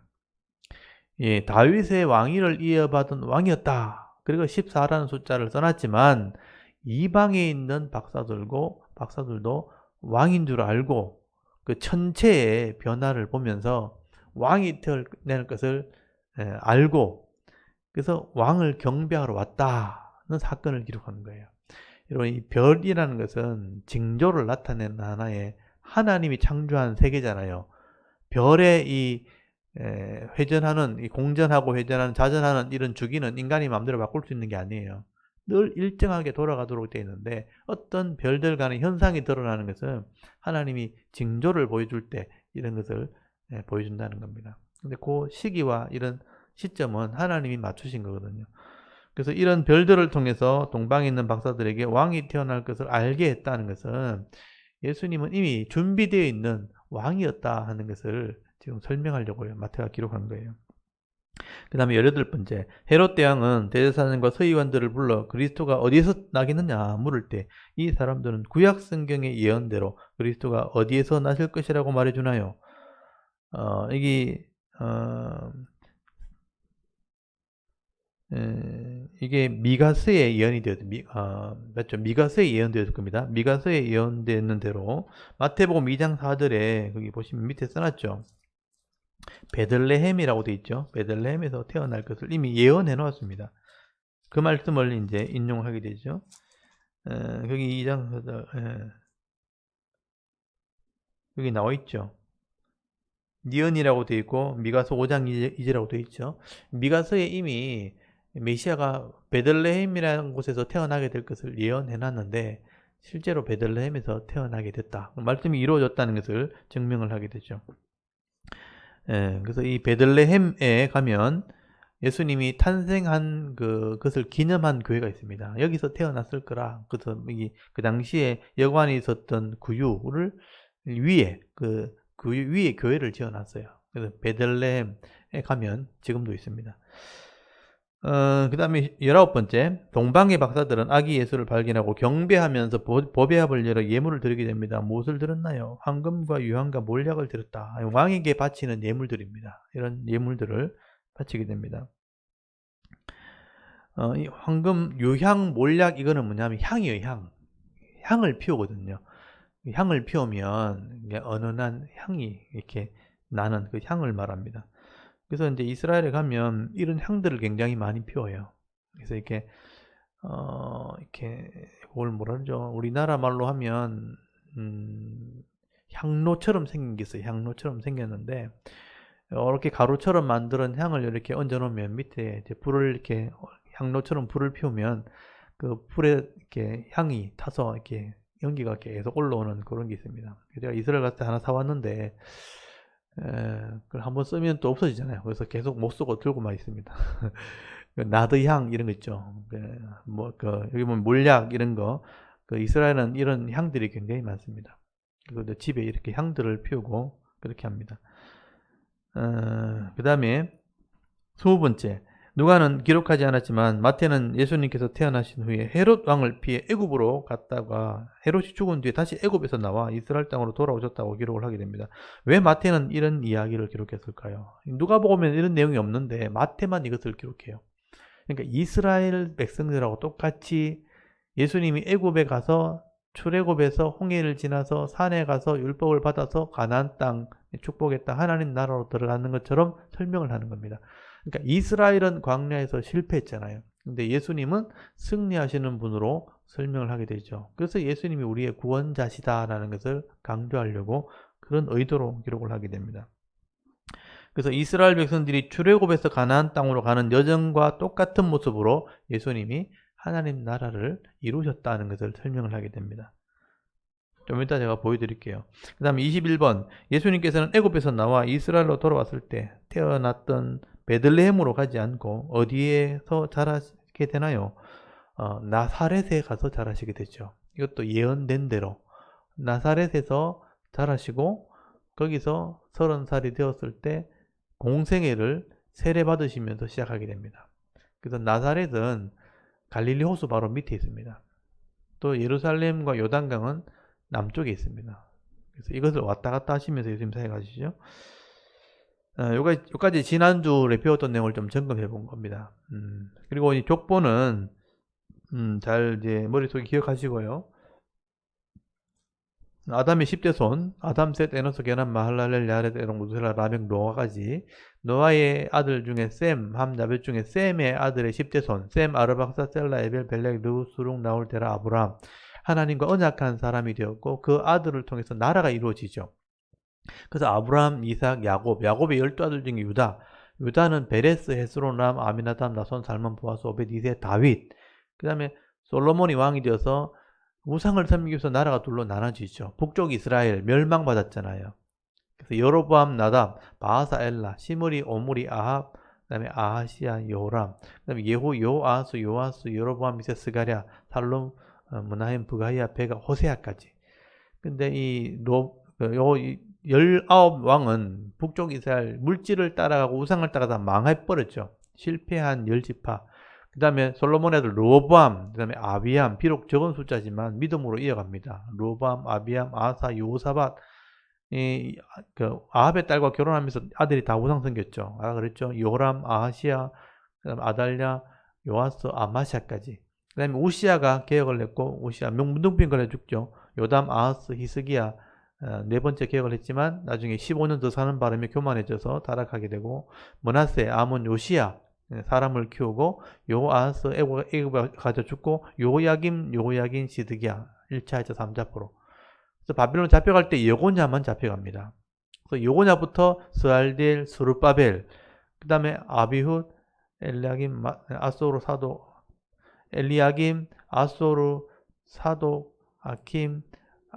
예, 다윗의 왕위를 이어받은 왕이었다. 그리고 14라는 숫자를 써놨지만 이방에 있는 박사들도 왕인 줄 알고 그 천체의 변화를 보면서 왕이 되어낼 것을 알고 그래서 왕을 경배하러 왔다는 사건을 기록하는 거예요. 여러분, 이 별이라는 것은 징조를 나타내는 하나의 하나님이 창조한 세계잖아요. 별의 이 회전하는, 이 공전하고 회전하는, 자전하는 이런 주기는 인간이 마음대로 바꿀 수 있는 게 아니에요. 늘 일정하게 돌아가도록 되어 있는데 어떤 별들 간의 현상이 드러나는 것은 하나님이 징조를 보여줄 때 이런 것을 보여준다는 겁니다. 근데 그 시기와 이런 시점은 하나님이 맞추신 거거든요. 그래서 이런 별들을 통해서 동방에 있는 박사들에게 왕이 태어날 것을 알게 했다는 것은 예수님은 이미 준비되어 있는 왕이었다 하는 것을 지금 설명하려고 마태가 기록한 거예요. 그 다음에 18번째, 헤롯 대왕은 대제사장과 서기관들을 불러 그리스도가 어디에서 나겠느냐 물을 때 이 사람들은 구약 성경의 예언대로 그리스도가 어디에서 나실 것이라고 말해주나요? 이게 미가서의 예언이 맞죠? 미가서의 예언되었을 겁니다. 미가서의 예언되는 대로 마태복음 2장 4절에 거기 보시면 밑에 써놨죠. 베들레헴이라고 되어 있죠. 베들레헴에서 태어날 것을 이미 예언해 놓았습니다. 그 말씀을 이제 인용하게 되죠. 거기 2장 4절 여기 나와 있죠. 니언이라고 되어 있고 미가서 5장 2절이라고 되어 있죠. 미가서에 이미 메시아가 베들레헴이라는 곳에서 태어나게 될 것을 예언해 놨는데 실제로 베들레헴에서 태어나게 됐다. 말씀이 이루어졌다는 것을 증명을 하게 되죠. 그래서 이 베들레헴에 가면 예수님이 탄생한 그것을 기념한 교회가 있습니다. 여기서 태어났을 거라. 그래서 그 당시에 여관에 있었던 구유를 위에 그 위에 교회를 지어놨어요. 그래서 베들레헴에 가면 지금도 있습니다. 그 다음에 19번째, 동방의 박사들은 아기 예수를 발견하고 경배하면서 보배합을 열어 예물을 드리게 됩니다. 무엇을 드렸나요? 황금과 유황과 몰약을 드렸다. 왕에게 바치는 예물들입니다. 이런 예물들을 바치게 됩니다. 이 황금, 유향, 몰약 이거는 뭐냐면 향이에요. 향을 피우거든요. 향을 피우면 은은한 향이 이렇게 나는 그 향을 말합니다. 그래서 이제 이스라엘에 가면 이런 향들을 굉장히 많이 피워요. 그래서 이렇게 그걸 뭐라 그러죠? 우리나라 말로 하면 향로처럼 생긴 게 있어요. 향로처럼 생겼는데 이렇게 가루처럼 만든 향을 이렇게 얹어 놓으면 밑에 이제 불을 이렇게 향로처럼 불을 피우면 그 불에 이렇게 향이 타서 이렇게 연기가 계속 올라오는 그런 게 있습니다. 제가 이스라엘 갔을 때 하나 사왔는데 그걸 한번 쓰면 또 없어지잖아요. 그래서 계속 못 쓰고 들고만 있습니다. 나드 향 이런 거 있죠. 여기 보면 몰약 이런 거. 이스라엘은 이런 향들이 굉장히 많습니다. 그리고 집에 이렇게 향들을 피우고 그렇게 합니다. 그 다음에 20번째, 누가는 기록하지 않았지만 마태는 예수님께서 태어나신 후에 헤롯 왕을 피해 애굽으로 갔다가 헤롯이 죽은 뒤에 다시 애굽에서 나와 이스라엘 땅으로 돌아오셨다고 기록을 하게 됩니다. 왜 마태는 이런 이야기를 기록했을까요? 누가복음에는 이런 내용이 없는데 마태만 이것을 기록해요. 그러니까 이스라엘 백성들하고 똑같이 예수님이 애굽에 가서 출애굽에서 홍해를 지나서 산에 가서 율법을 받아서 가나안 땅, 축복의 땅, 하나님 나라로 들어가는 것처럼 설명을 하는 겁니다. 그러니까 이스라엘은 광야에서 실패했잖아요. 근데 예수님은 승리하시는 분으로 설명을 하게 되죠. 그래서 예수님이 우리의 구원자시다라는 것을 강조하려고 그런 의도로 기록을 하게 됩니다. 그래서 이스라엘 백성들이 출애굽에서 가나안 땅으로 가는 여정과 똑같은 모습으로 예수님이 하나님 나라를 이루셨다는 것을 설명을 하게 됩니다. 좀 이따 제가 보여드릴게요. 그 다음에 21번, 예수님께서는 애굽에서 나와 이스라엘로 돌아왔을 때 태어났던 베들레헴으로 가지 않고 어디에서 자라시게 되나요? 나사렛에 가서 자라시게 되죠. 이것도 예언된 대로 나사렛에서 자라시고 거기서 30살이 되었을 때 공생애를 세례받으시면서 시작하게 됩니다. 그래서 나사렛은 갈릴리 호수 바로 밑에 있습니다. 또 예루살렘과 요단강은 남쪽에 있습니다. 그래서 이것을 왔다 갔다 하시면서 예수님 사역하시죠. 여기까지 지난주에 배웠던 내용을 좀 점검해 본 겁니다. 그리고 이 족보는 잘 이제 머릿속에 기억하시고요. 아담의 10대 손, 아담, 셋, 에노스, 게남, 마할랄렐, 야렛, 에녹, 무드셀라, 라멕, 노아까지 노아의 아들 중에 셈, 함, 야벳 중에 셈의 아들의 10대 손, 셈, 아르박사, 셀라, 에벨, 벨렉, 르, 수룩, 나홀, 데라, 아브람, 하나님과 언약한 사람이 되었고 그 아들을 통해서 나라가 이루어지죠. 그래서 아브람, 이삭, 야곱의 12아들 중에 유다는 베레스, 헤스로남, 아미나답, 나손, 살몬, 보아스, 오벳, 이세, 다윗. 그 다음에 솔로몬이 왕이 되어서 우상을 섬기기 위해서 나라가 둘로 나눠지죠. 북쪽 이스라엘 멸망받았잖아요. 그래서 여로보암, 나답, 바하사, 엘라, 시므리, 오므리, 아합, 그 다음에 아하시야, 요람, 그 다음에 예후, 요아스, 여로보암, 이세, 스가랴, 살롬, 문하임, 부가이야, 베가, 호세아까지. 근데 이 19왕은 북쪽 이스라엘 물질을 따라가고 우상을 따라가다 망해버렸죠. 실패한 10지파. 그 다음에 솔로몬의 아들 르호보암, 그 다음에 아비암, 비록 적은 숫자지만 믿음으로 이어갑니다. 르호보암, 아비암, 아사, 요사밧, 아합의 딸과 결혼하면서 아들이 다 우상 생겼죠. 그랬죠. 요람, 아하시야, 그 다음에 아달랴, 요아스, 아마샤까지. 그 다음에 우시야가 개혁을 했고, 우시야 명문둥병 걸려 죽죠. 요담, 아하스, 히스기야, 네 번째 개혁을 했지만 나중에 15년 더 사는 바람에 교만해져서 타락하게 되고, 머나세, 아몬, 요시야 사람을 키우고, 요아스 애굽에 가져 죽고, 요야긴, 시드기야 1차, 2차, 3차 포로. 그래서 바빌론 잡혀갈 때 여고냐만 잡혀갑니다. 그래서 여고냐부터 스알디엘, 스룹바벨, 그 다음에 아비훗, 엘리야김, 아소르 사도, 엘리야김, 아소르 사도, 아킴,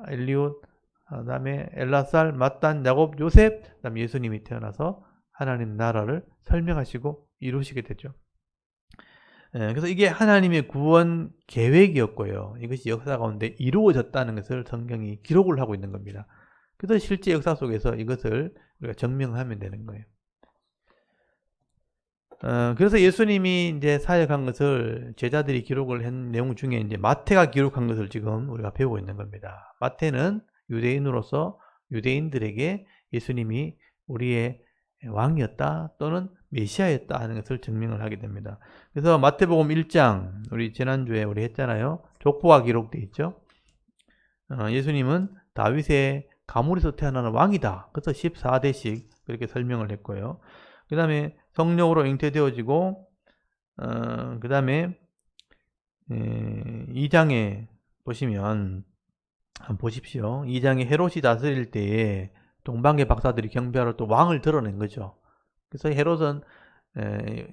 엘리훗, 그 다음에 엘라살, 마단, 야곱, 요셉, 그 다음에 예수님이 태어나서 하나님 나라를 설명하시고 이루시게 되죠. 그래서 이게 하나님의 구원 계획이었고요. 이것이 역사 가운데 이루어졌다는 것을 성경이 기록을 하고 있는 겁니다. 그래서 실제 역사 속에서 이것을 우리가 증명하면 되는 거예요. 그래서 예수님이 이제 사역한 것을 제자들이 기록을 한 내용 중에 이제 마태가 기록한 것을 지금 우리가 배우고 있는 겁니다. 마태는 유대인으로서 유대인들에게 예수님이 우리의 왕이었다 또는 메시아였다 하는 것을 증명을 하게 됩니다. 그래서 마태복음 1장 우리 지난주에 우리 했잖아요. 족보가 기록되어 있죠. 예수님은 다윗의 가문에서 태어나는 왕이다. 그래서 14대씩 그렇게 설명을 했고요. 그 다음에 성령으로 잉태되어지고 그 다음에 2장에 보시면 한번 보십시오. 2장에 헤롯이 다스릴 때에 동방의 박사들이 경배하러 또 왕을 드러낸 거죠. 그래서 헤롯은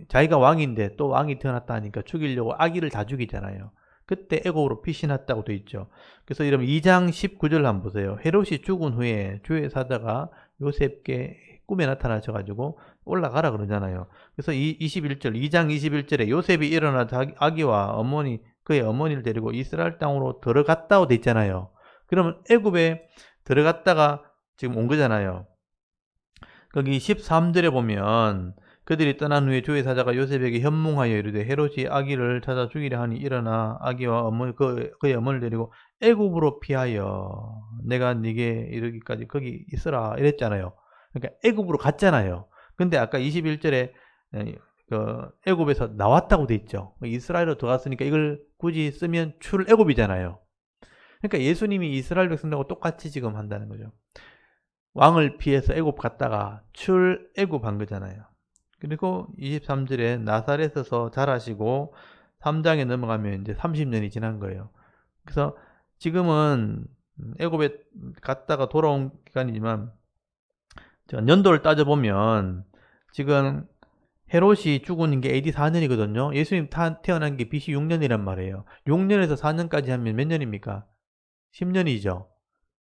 자기가 왕인데 또 왕이 태어났다 하니까 죽이려고 아기를 다 죽이잖아요. 그때 애굽으로 피신했다고 돼 있죠. 그래서 이러면 2장 19절 한번 보세요. 헤롯이 죽은 후에 주의 사자가 요셉께 꿈에 나타나셔가지고 올라가라 그러잖아요. 그래서 21절, 2장 21절에 요셉이 일어나 아기와 어머니, 그의 어머니를 데리고 이스라엘 땅으로 들어갔다고 돼 있잖아요. 그러면 애굽에 들어갔다가 지금 온 거잖아요. 거기 13절에 보면 그들이 떠난 후에 주의 사자가 요셉에게 현몽하여 이르되 헤롯이 아기를 찾아 죽이려 하니 일어나 아기와 어머니 그의 어머니를 데리고 애굽으로 피하여 내가 네게 이르기까지 거기 있으라 이랬잖아요. 그러니까 애굽으로 갔잖아요. 근데 아까 21절에 그 애굽에서 나왔다고 돼 있죠. 이스라엘로 들어갔으니까 이걸 굳이 쓰면 출애굽이잖아요. 그러니까 예수님이 이스라엘 백성들하고 똑같이 지금 한다는 거죠. 왕을 피해서 애굽 갔다가 출애굽한 거잖아요. 그리고 23절에 나사렛에서 자라시고 3장에 넘어가면 이제 30년이 지난 거예요. 그래서 지금은 애굽에 갔다가 돌아온 기간이지만 연도를 따져보면 지금 헤롯이 죽은 게 AD 4년이거든요. 예수님 태어난 게 BC 6년이란 말이에요. 6년에서 4년까지 하면 몇 년입니까? 10년이죠.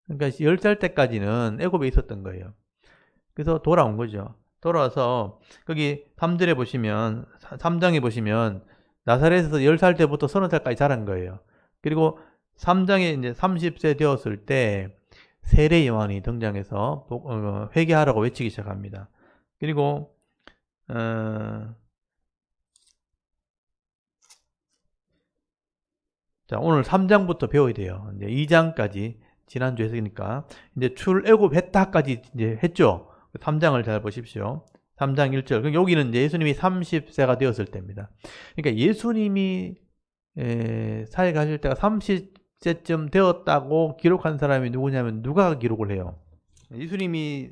그러니까 10살 때까지는 애굽에 있었던 거예요. 그래서 돌아온 거죠. 돌아와서 거기 3절에 보시면 3장에 보시면 나사렛에서 10살 때부터 30살까지 자란 거예요. 그리고 3장에 이제 30세 되었을 때 세례 요한이 등장해서 회개하라고 외치기 시작합니다. 그리고 자, 오늘 3장부터 배워야 돼요. 이제 2장까지 지난주 했으니까 이제 출애굽 했다까지 이제 했죠. 3장을 잘 보십시오. 3장 1절. 여기는 이제 예수님이 30세가 되었을 때입니다. 그러니까 예수님이 사회 가실 때가 30세쯤 되었다고 기록한 사람이 누구냐면 누가 기록을 해요? 예수님이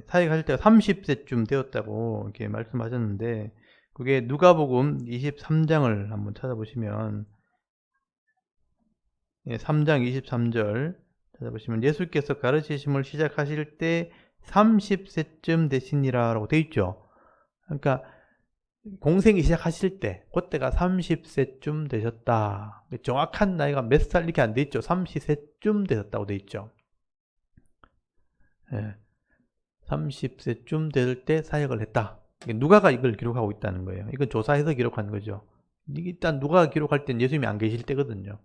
사회 가실 때가 30세쯤 되었다고 이렇게 말씀하셨는데 그게 누가복음 23장을 한번 찾아보시면 3장 23절 찾아보시면 예수께서 가르치심을 시작하실 때 30세쯤 되시니라 라고 되어 있죠. 그러니까 공생이 시작하실 때 그때가 30세쯤 되셨다. 정확한 나이가 몇 살 이렇게 안 돼 있죠. 30세쯤 되셨다고 돼 있죠. 30세쯤 될 때 사역을 했다. 누가가 이걸 기록하고 있다는 거예요. 이건 조사해서 기록한 거죠. 일단 누가가 기록할 때는 예수님이 안 계실 때거든요.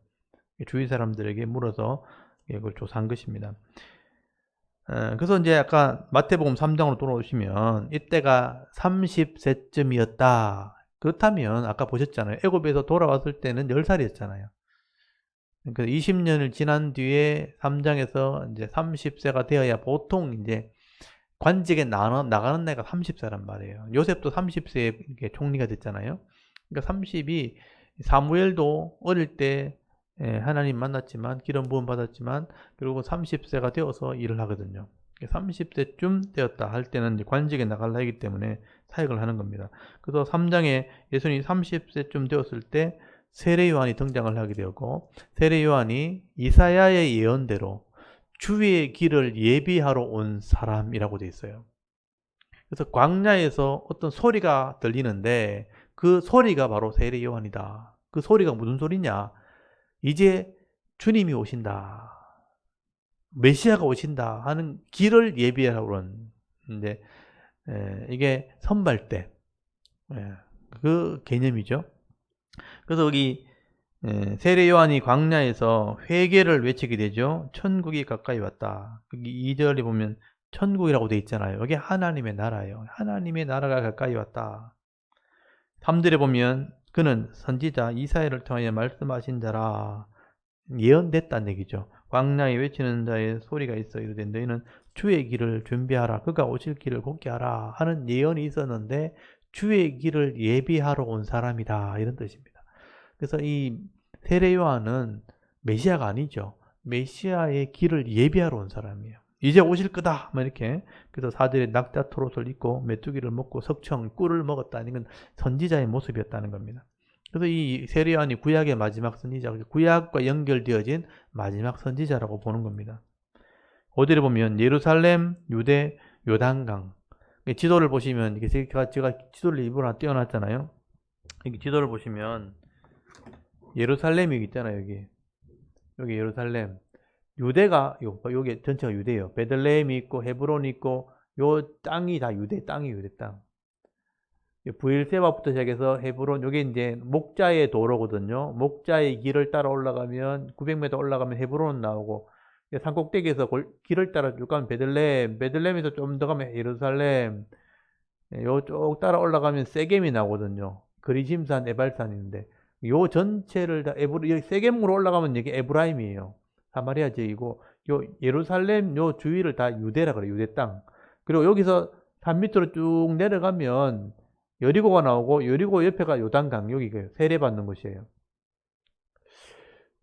주위 사람들에게 물어서 이걸 조사한 것입니다. 그래서 이제 아까 마태복음 3장으로 돌아오시면 이때가 30세쯤이었다. 그렇다면 아까 보셨잖아요. 애굽에서 돌아왔을 때는 10살이었잖아요. 그러니까 20년을 지난 뒤에 3장에서 이제 30세가 되어야 보통 이제 관직에 나가는 나이가 30세란 말이에요. 요셉도 30세에 총리가 됐잖아요. 그러니까 30이 사무엘도 어릴 때 하나님 만났지만 기름 부음 받았지만 그리고 30세가 되어서 일을 하거든요. 30세쯤 되었다 할 때는 이제 관직에 나갈 나이기 때문에 사역을 하는 겁니다. 그래서 3장에 예수님이 30세쯤 되었을 때 세례 요한이 등장을 하게 되었고 세례 요한이 이사야의 예언대로 주의 길을 예비하러 온 사람이라고 되어 있어요. 그래서 광야에서 어떤 소리가 들리는데 그 소리가 바로 세례 요한이다. 그 소리가 무슨 소리냐? 이제 주님이 오신다. 메시아가 오신다 하는 길을 예비하라고 그러는데 이게 선발대 그 개념이죠. 그래서 여기 세례 요한이 광야에서 회개를 외치게 되죠. 천국이 가까이 왔다. 여기 2절에 보면 천국이라고 되어 있잖아요. 여기 하나님의 나라예요. 하나님의 나라가 가까이 왔다. 3절에 보면 그는 선지자 이사야를 통하여 말씀하신 자라. 예언됐다는 얘기죠. 광야에 외치는 자의 소리가 있어 이르되 너희는 주의 길을 준비하라. 그가 오실 길을 곱게 하라 하는 예언이 있었는데 주의 길을 예비하러 온 사람이다 이런 뜻입니다. 그래서 이 세례 요한은 메시아가 아니죠. 메시아의 길을 예비하러 온 사람이에요. 이제 오실 거다 이렇게. 그래서 4절에 낙자토롯을 입고 메뚜기를 먹고 석청 꿀을 먹었다는 건 선지자의 모습이었다는 겁니다. 그래서 이 세례 요한이 구약의 마지막 선지자, 구약과 연결되어진 마지막 선지자라고 보는 겁니다. 5절에 보면 예루살렘, 유대, 요단강. 지도를 보시면 제가 지도를 일부러 띄워놨잖아요. 여기 지도를 보시면 예루살렘이 있잖아요, 여기. 여기 예루살렘. 유대가, 여기 전체가 유대예요. 베들레헴이 있고, 헤브론이 있고, 요 땅이 다 유대 땅이에요, 유대 땅. 브엘세바부터 시작해서 헤브론, 요게 이제 목자의 도로거든요. 목자의 길을 따라 올라가면, 900m 올라가면 헤브론 나오고, 산꼭대기에서 길을 따라 쭉 가면 베들레헴, 베들레헴에서 좀 더 가면 예루살렘, 요쪽 따라 올라가면 세겜이 나오거든요. 그리심산, 에발산이 있는데, 요 전체를 다 여기 세겜으로 올라가면 여기 에브라임이에요. 사마리아 지역이고, 요 예루살렘 요 주위를 다 유대라 그래요. 유대 땅. 그리고 여기서 산 밑으로 쭉 내려가면 여리고가 나오고, 여리고 옆에가 요단강, 여기 세례받는 곳이에요.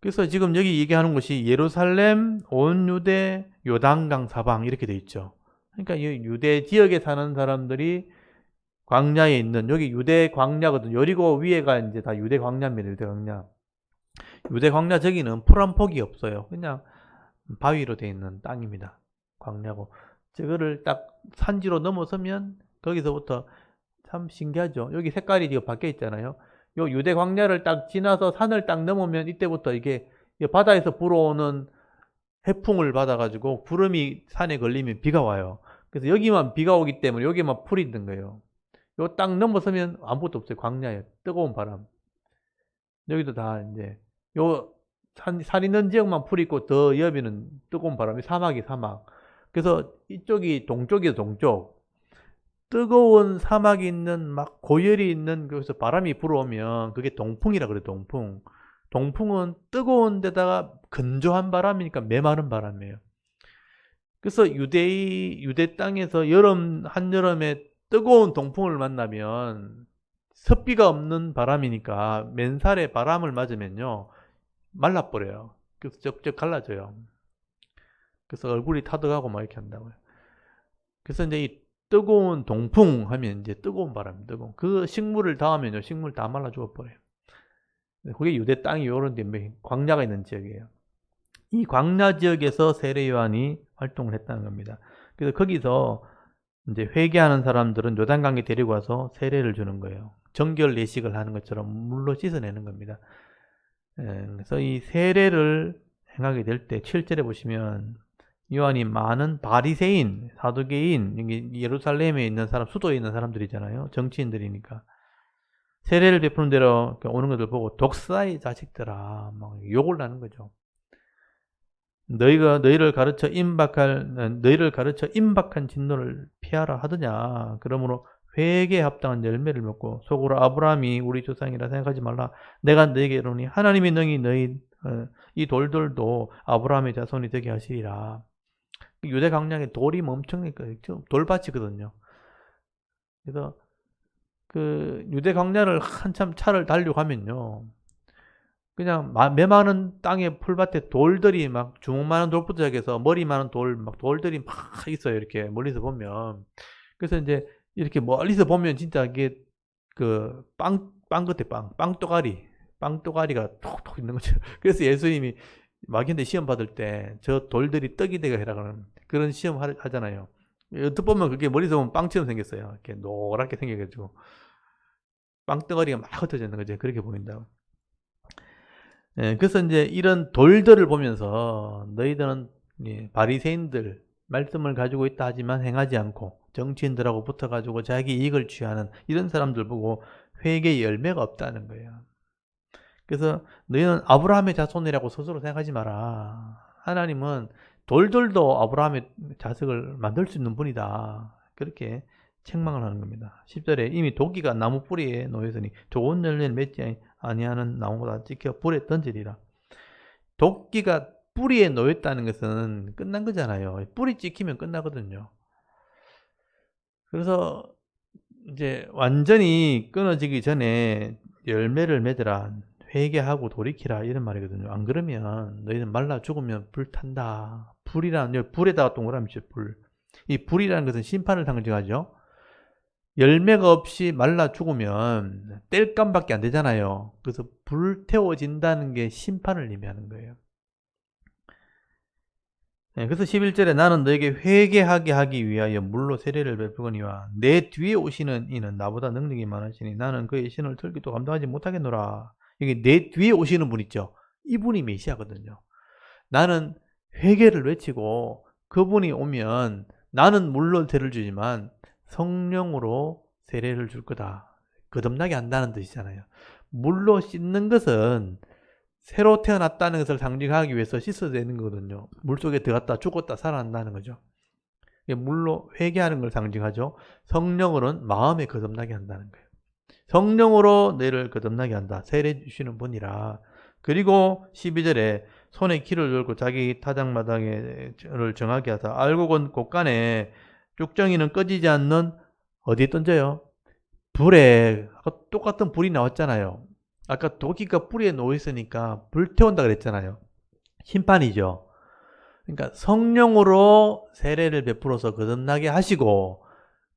그래서 지금 여기 얘기하는 것이 예루살렘, 온 유대, 요단강 사방 이렇게 돼 있죠. 그러니까 이 유대 지역에 사는 사람들이 광야에 있는, 여기 유대 광야거든요. 여리고 위에가 이제 다 유대 광야입니다. 유대 광야. 유대 광야 저기는 풀 한 폭이 없어요. 그냥 바위로 되어 있는 땅입니다. 광야고. 저거를 딱 산지로 넘어서면 거기서부터 참 신기하죠. 여기 색깔이 지금 바뀌어 있잖아요. 요 유대 광야를 딱 지나서 산을 딱 넘으면 이때부터 이게 바다에서 불어오는 해풍을 받아가지고 구름이 산에 걸리면 비가 와요. 그래서 여기만 비가 오기 때문에 여기만 풀이 있는 거예요. 요 딱 넘어서면 아무것도 없어요. 광야에 뜨거운 바람. 여기도 다 이제 요 산 있는 지역만 풀이 있고 더 옆에는 뜨거운 바람이 사막이 사막. 그래서 이쪽이 동쪽이에요. 동쪽. 뜨거운 사막이 있는 막 고열이 있는 그래서 바람이 불어오면 그게 동풍이라 그래요. 동풍. 동풍은 뜨거운 데다가 건조한 바람이니까 메마른 바람이에요. 그래서 유대 땅에서 한여름에 뜨거운 동풍을 만나면 습기가 없는 바람이니까 맨살에 바람을 맞으면요 말라버려요. 그래서 쩍쩍 갈라져요. 그래서 얼굴이 타득하고 막 이렇게 한다고요. 그래서 이제 이 뜨거운 동풍 하면 이제 뜨거운 바람, 뜨거운 그 식물을 닿으면요 식물 다 말라 죽어버려요. 그게 유대 땅이 요런 데 광야가 있는 지역이에요. 이 광야 지역에서 세례 요한이 활동을 했다는 겁니다. 그래서 거기서 이제 회개하는 사람들은 요단강에 데리고 와서 세례를 주는 거예요. 정결 예식을 하는 것처럼 물로 씻어내는 겁니다. 그래서 이 세례를 행하게 될 때 7절에 보시면 요한이 많은 바리새인, 사두개인, 예루살렘에 있는 사람, 수도에 있는 사람들이잖아요. 정치인들이니까. 세례를 베푸는 대로 오는 것들 보고 독사의 자식들아 막 욕을 하는 거죠. 너희를 가르쳐 임박한 진노를 피하라 하더냐. 그러므로 회개에 합당한 열매를 맺고 속으로 아브라함이 우리 조상이라 생각하지 말라. 내가 너에게 이르노니 하나님이 너희 이 돌들도 아브라함의 자손이 되게 하시리라. 유대 광야에 돌이 엄청 돌밭이거든요. 그래서 그 유대 광야를 한참 차를 달리고 하면요. 그냥 메마른 땅에 풀밭에 돌들이 막 주먹만한 돌부터 시작해서 머리 많은 돌들이 막 있어요. 이렇게 멀리서 보면. 그래서 이제 이렇게 멀리서 보면 진짜 이게 그 빵 끝에 빵또가리가 톡톡 있는 거죠. 그래서 예수님이 마귀한테 시험 받을 때 저 돌들이 떡이 되게 해라 그런 시험 하잖아요. 어떻게 보면 그게 머리서 보면 빵처럼 생겼어요. 이렇게 노랗게 생겨가지고 빵덩어리가 막 흩어져 있는 거죠. 그렇게 보인다고. 그래서 이제 이런 돌들을 보면서 너희들은 바리새인들 말씀을 가지고 있다 하지만 행하지 않고 정치인들하고 붙어가지고 자기 이익을 취하는 이런 사람들 보고 회개의 열매가 없다는 거예요. 그래서 너희는 아브라함의 자손이라고 스스로 생각하지 마라. 하나님은 돌들도 아브라함의 자식을 만들 수 있는 분이다. 그렇게 책망을 하는 겁니다. 10절에 이미 도끼가 나무 뿌리에 놓였으니 좋은 열매를 맺지 아니하는 나무보다 찍혀 불에 던지리라. 도끼가 뿌리에 놓였다는 것은 끝난 거잖아요. 뿌리 찍히면 끝나거든요. 그래서 이제 완전히 끊어지기 전에 열매를 맺으라. 회개하고 돌이키라 이런 말이거든요. 안 그러면 너희는 말라 죽으면 불 탄다. 불에다가 동그라미 쳐 불. 이 불이라는 것은 심판을 상징하죠. 열매가 없이 말라 죽으면 땔감밖에 안 되잖아요. 그래서 불태워진다는 게 심판을 의미하는 거예요. 그래서 11절에 나는 너에게 회개하게 하기 위하여 물로 세례를 베푸거니와 내 뒤에 오시는 이는 나보다 능력이 많으시니 나는 그의 신을 들기도 감당하지 못하겠노라. 이게 내 뒤에 오시는 분 있죠. 이분이 메시아거든요. 나는 회개를 외치고 그분이 오면 나는 물론 세례를 주지만 성령으로 세례를 줄 거다. 거듭나게 한다는 뜻이잖아요. 물로 씻는 것은 새로 태어났다는 것을 상징하기 위해서 씻어야 되는 거거든요. 물속에 들어갔다 죽었다 살아난다는 거죠. 물로 회개하는 걸 상징하죠. 성령으로는 마음에 거듭나게 한다는 거예요. 성령으로 너희를 거듭나게 한다. 세례 주시는 분이라. 그리고 12절에 손에 키를 들고 자기 타작마당을 정하게 하사 알고 건 곳간에 쭉정이는 꺼지지 않는 어디에 던져요? 불에. 아까 똑같은 불이 나왔잖아요. 아까 도끼가 뿌리에 놓여있으니까 불태운다 그랬잖아요. 심판이죠. 그러니까 성령으로 세례를 베풀어서 거듭나게 하시고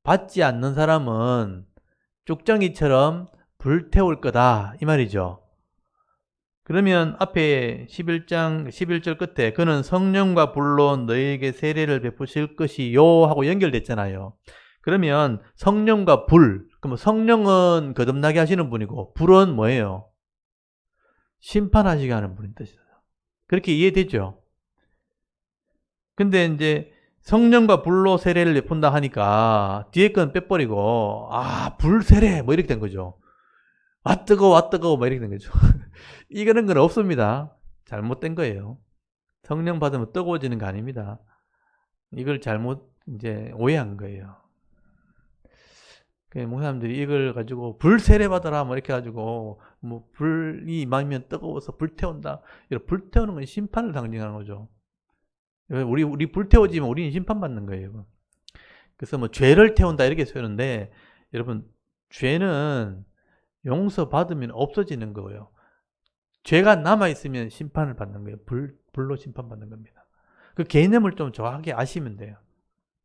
받지 않는 사람은 쭉정이처럼 불태울 거다 이 말이죠. 그러면 앞에 11장 11절 끝에 그는 성령과 불로 너희에게 세례를 베푸실 것이요 하고 연결됐잖아요. 그러면 성령과 불, 그럼 성령은 거듭나게 하시는 분이고 불은 뭐예요? 심판하시게 하는 분인 뜻이죠. 그렇게 이해되죠? 근데 이제 성령과 불로 세례를 베푼다 하니까 뒤에 건 빼버리고 불 세례 뭐 이렇게 된 거죠. 와 뜨거워 뭐 이렇게 된 거죠. 이거는 건 없습니다. 잘못된 거예요. 성령 받으면 뜨거워지는 거 아닙니다. 이걸 잘못 이제 오해한 거예요. 목사님들이 이걸 가지고 불 세례 받아라 뭐 이렇게 가지고 뭐 불이 임하면 뜨거워서 불태운다. 이런 불태우는 건 심판을 상징하는 거죠. 우리 불태워지면 우리는 심판받는 거예요. 그래서 뭐 죄를 태운다 이렇게 쓰는데 여러분 죄는 용서받으면 없어지는 거예요. 죄가 남아있으면 심판을 받는 거예요. 불로 심판받는 겁니다. 그 개념을 좀 정확하게 아시면 돼요.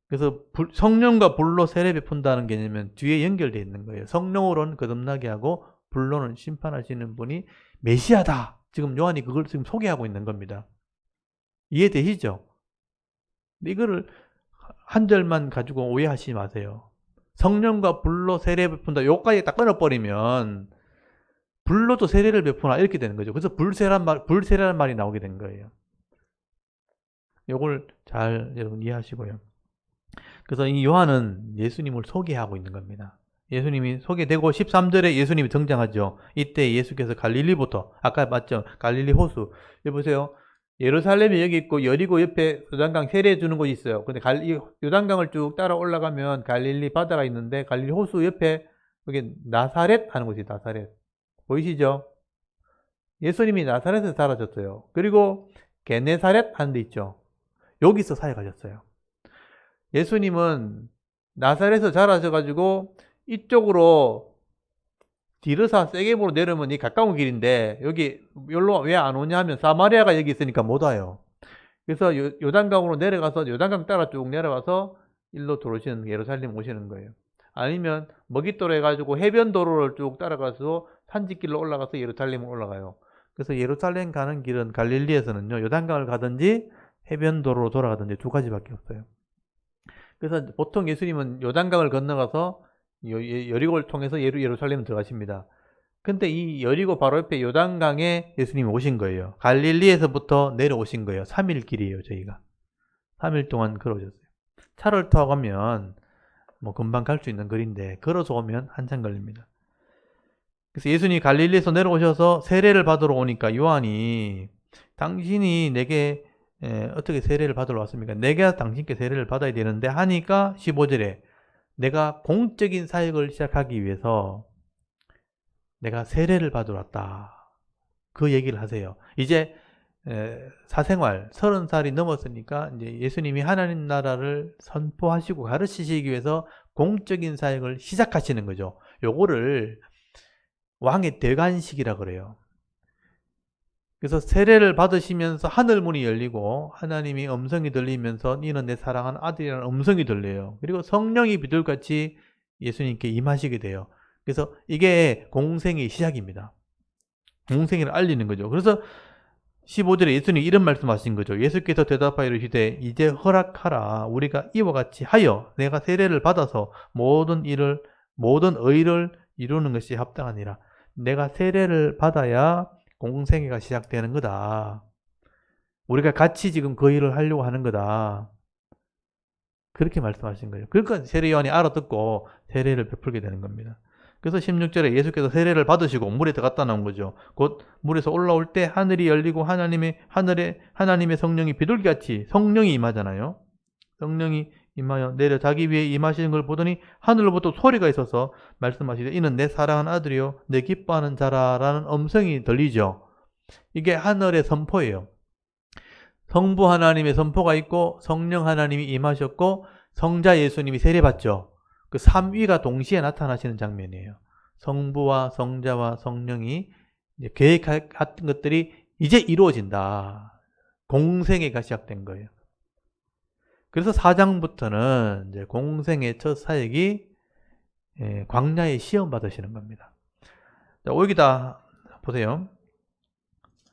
그래서 성령과 불로 세례 베푼다는 개념은 뒤에 연결되어 있는 거예요. 성령으로는 거듭나게 하고 불로는 심판하시는 분이 메시아다. 지금 요한이 그걸 지금 소개하고 있는 겁니다. 이해되시죠? 이거를 한 절만 가지고 오해하시지 마세요. 성령과 불로 세례 베푼다. 요까지 딱 끊어버리면 불로도 세례를 베푸나 이렇게 되는 거죠. 그래서 불세례라는 말이 나오게 된 거예요. 요걸 잘 여러분 이해하시고요. 그래서 이 요한은 예수님을 소개하고 있는 겁니다. 예수님이 소개되고 13절에 예수님이 등장하죠. 이때 예수께서 갈릴리부터 아까 맞죠? 갈릴리 호수. 여기 보세요. 예루살렘이 여기 있고 여리고 옆에 요단강 세례해 주는 곳이 있어요. 근데 요단강을 쭉 따라 올라가면 갈릴리 바다가 있는데 갈릴리 호수 옆에 여기 나사렛 하는 곳이 나사렛. 보이시죠? 예수님이 나사렛에서 살아졌어요. 그리고 게네사렛 하는 데 있죠. 여기서 살아가셨어요. 예수님은 나사렛에서 자라셔가지고 이쪽으로 디르사 세겜으로 내려오면 이 가까운 길인데 여기 여기로 왜 안 오냐 하면 사마리아가 여기 있으니까 못 와요. 그래서 요단강으로 내려가서 요단강 따라 쭉 내려가서 일로 들어오시는 예루살렘 오시는 거예요. 아니면 먹잇도로 해가지고 해변도로를 쭉 따라가서 산지길로 올라가서 예루살렘으로 올라가요. 그래서 예루살렘 가는 길은 갈릴리에서는요 요단강을 가든지 해변도로로 돌아가든지 두 가지밖에 없어요. 그래서 보통 예수님은 요단강을 건너가서 여리고를 통해서 예루살렘에 들어가십니다. 근데 이 여리고 바로 옆에 요단강에 예수님이 오신 거예요. 갈릴리에서부터 내려오신 거예요. 3일 길이에요, 저희가. 3일 동안 걸어오셨어요. 차를 타고 가면 뭐 금방 갈 수 있는 거리인데 걸어서 오면 한참 걸립니다. 그래서 예수님이 갈릴리에서 내려오셔서 세례를 받으러 오니까 요한이 당신이 내게 어떻게 세례를 받으러 왔습니까? 내가 당신께 세례를 받아야 되는데 하니까 15절에 내가 공적인 사역을 시작하기 위해서 내가 세례를 받으러 왔다. 그 얘기를 하세요. 이제 사생활 30살이 넘었으니까 이제 예수님이 하나님 나라를 선포하시고 가르치시기 위해서 공적인 사역을 시작하시는 거죠. 요거를 왕의 대관식이라 그래요. 그래서 세례를 받으시면서 하늘문이 열리고 하나님이 음성이 들리면서 너는 내 사랑하는 아들이라는 음성이 들려요. 그리고 성령이 비둘같이 예수님께 임하시게 돼요. 그래서 이게 공생의 시작입니다. 공생을 알리는 거죠. 그래서 15절에 예수님이 이런 말씀하신 거죠. 예수께서 대답하여 이르시되 이제 허락하라. 우리가 이와 같이 하여 내가 세례를 받아서 모든 의를 이루는 것이 합당하니라. 내가 세례를 받아야 공생애가 시작되는 거다. 우리가 같이 지금 그 일을 하려고 하는 거다. 그렇게 말씀하신 거예요. 그러니까 세례 요한이 알아듣고 세례를 베풀게 되는 겁니다. 그래서 16절에 예수께서 세례를 받으시고 물에 들어갔다 나온 거죠. 곧 물에서 올라올 때 하늘이 열리고 하나님의 성령이 비둘기같이 성령이 임하잖아요. 성령이 임하여 내려 자기 위에 임하시는 걸 보더니 하늘로부터 소리가 있어서 말씀하시되 이는 내 사랑하는 아들이요 내 기뻐하는 자라라는 음성이 들리죠. 이게 하늘의 선포예요. 성부 하나님의 선포가 있고 성령 하나님이 임하셨고 성자 예수님이 세례받죠. 그 삼위가 동시에 나타나시는 장면이에요. 성부와 성자와 성령이 이제 계획했던 것들이 이제 이루어진다. 공생애가 시작된 거예요. 그래서 4장부터는 이제 공생의 첫 사역이 광야에 시험 받으시는 겁니다. 자, 여기다 보세요.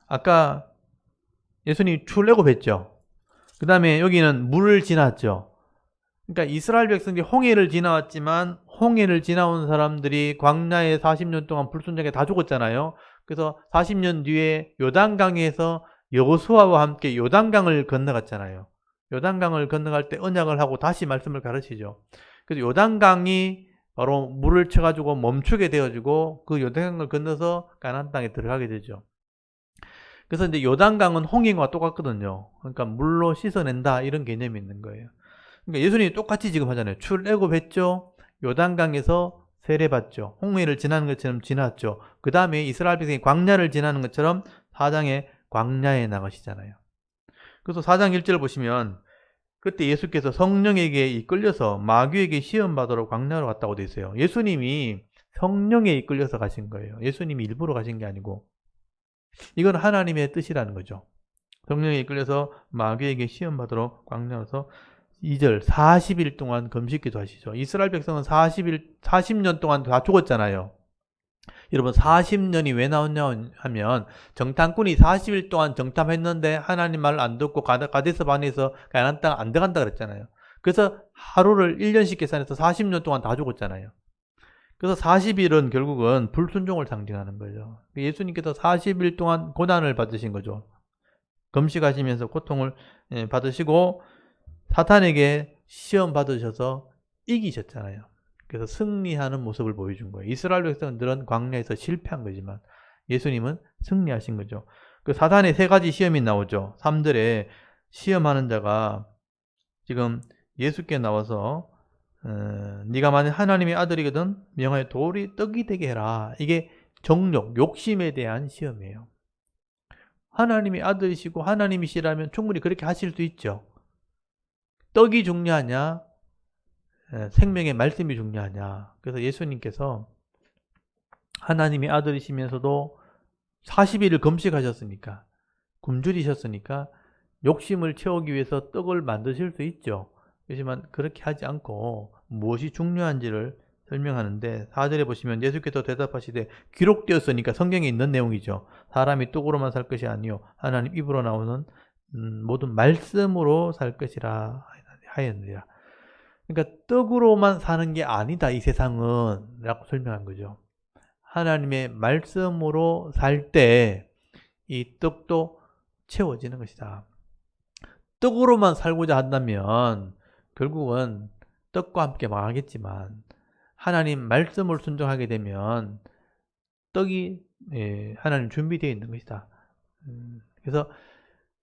아까 예수님이 출애굽했죠. 그 다음에 여기는 물을 지났죠. 그러니까 이스라엘 백성들이 홍해를 지나왔지만 홍해를 지나온 사람들이 광야에 40년 동안 불순종에 다 죽었잖아요. 그래서 40년 뒤에 요단강에서 여호수아와 함께 요단강을 건너갔잖아요. 요단강을 건너갈 때 언약을 하고 다시 말씀을 가르치죠. 그래서 요단강이 바로 물을 쳐가지고 멈추게 되어지고 그 요단강을 건너서 가나안 땅에 들어가게 되죠. 그래서 이제 요단강은 홍해와 똑같거든요. 그러니까 물로 씻어낸다 이런 개념이 있는 거예요. 그러니까 예수님이 똑같이 지금 하잖아요. 출애굽했죠. 요단강에서 세례받죠. 홍해를 지나는 것처럼 지났죠. 그 다음에 이스라엘 백성이 광야를 지나는 것처럼 4장에 광야에 나가시잖아요. 그래서 4장 1절 보시면 그때 예수께서 성령에게 이끌려서 마귀에게 시험받으러 광야로 갔다고 되어 있어요. 예수님이 성령에 이끌려서 가신 거예요. 예수님이 일부러 가신 게 아니고 이건 하나님의 뜻이라는 거죠. 성령에 이끌려서 마귀에게 시험받으러 광야에서 2절 40일 동안 금식기도 하시죠. 이스라엘 백성은 40년 동안 다 죽었잖아요. 여러분 40년이 왜 나오냐 하면 정탐꾼이 40일 동안 정탐했는데 하나님 말을 안 듣고 가데스 바네에서 가나안 땅 안 들어간다 그랬잖아요. 그래서 하루를 1년씩 계산해서 40년 동안 다 죽었잖아요. 그래서 40일은 결국은 불순종을 상징하는 거죠. 예수님께서 40일 동안 고난을 받으신 거죠. 금식하시면서 고통을 받으시고 사탄에게 시험 받으셔서 이기셨잖아요. 그래서 승리하는 모습을 보여준 거예요. 이스라엘 백성들은 광야에서 실패한 거지만 예수님은 승리하신 거죠. 그 사탄의 세 가지 시험이 나오죠. 3절에 시험하는 자가 지금 예수께 나와서 네가 만약 하나님의 아들이거든 명하여 돌이 떡이 되게 해라. 이게 정욕, 욕심에 대한 시험이에요. 하나님의 아들이시고 하나님이시라면 충분히 그렇게 하실 수 있죠. 떡이 중요하냐? 생명의 말씀이 중요하냐? 그래서 예수님께서 하나님의 아들이시면서도 40일을 금식하셨으니까 굶주리셨으니까 욕심을 채우기 위해서 떡을 만드실 수 있죠. 그렇지만 그렇게 하지 않고 무엇이 중요한지를 설명하는데 4절에 보시면 예수께서 대답하시되 기록되었으니까 성경에 있는 내용이죠. 사람이 떡으로만 살 것이 아니요 하나님 입으로 나오는 모든 말씀으로 살 것이라 하였느니라. 그러니까 떡으로만 사는 게 아니다 이 세상은 라고 설명한 거죠. 하나님의 말씀으로 살 때 이 떡도 채워지는 것이다. 떡으로만 살고자 한다면 결국은 떡과 함께 망하겠지만 하나님 말씀을 순종하게 되면 떡이 하나님 준비되어 있는 것이다. 그래서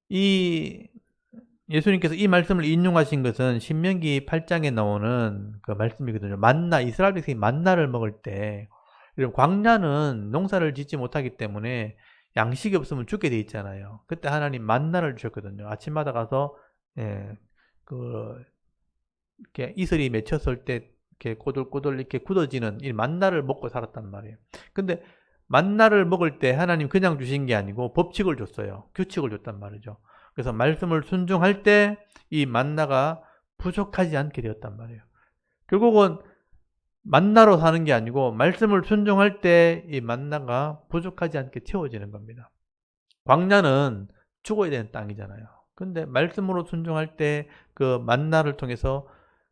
이 예수님께서 이 말씀을 인용하신 것은 신명기 8장에 나오는 그 말씀이거든요. 만나, 이스라엘 백성이 만나를 먹을 때 광야는 농사를 짓지 못하기 때문에 양식이 없으면 죽게 돼 있잖아요. 그때 하나님 만나를 주셨거든요. 아침마다 가서 이렇게 이슬이 맺혔을 때 이렇게 꼬들꼬들 이렇게 굳어지는 이 만나를 먹고 살았단 말이에요. 근데 만나를 먹을 때 하나님 그냥 주신 게 아니고 법칙을 줬어요. 규칙을 줬단 말이죠. 그래서 말씀을 순종할 때 이 만나가 부족하지 않게 되었단 말이에요. 결국은 만나로 사는 게 아니고 말씀을 순종할 때 이 만나가 부족하지 않게 채워지는 겁니다. 광야는 죽어야 되는 땅이잖아요. 근데 말씀으로 순종할 때 그 만나를 통해서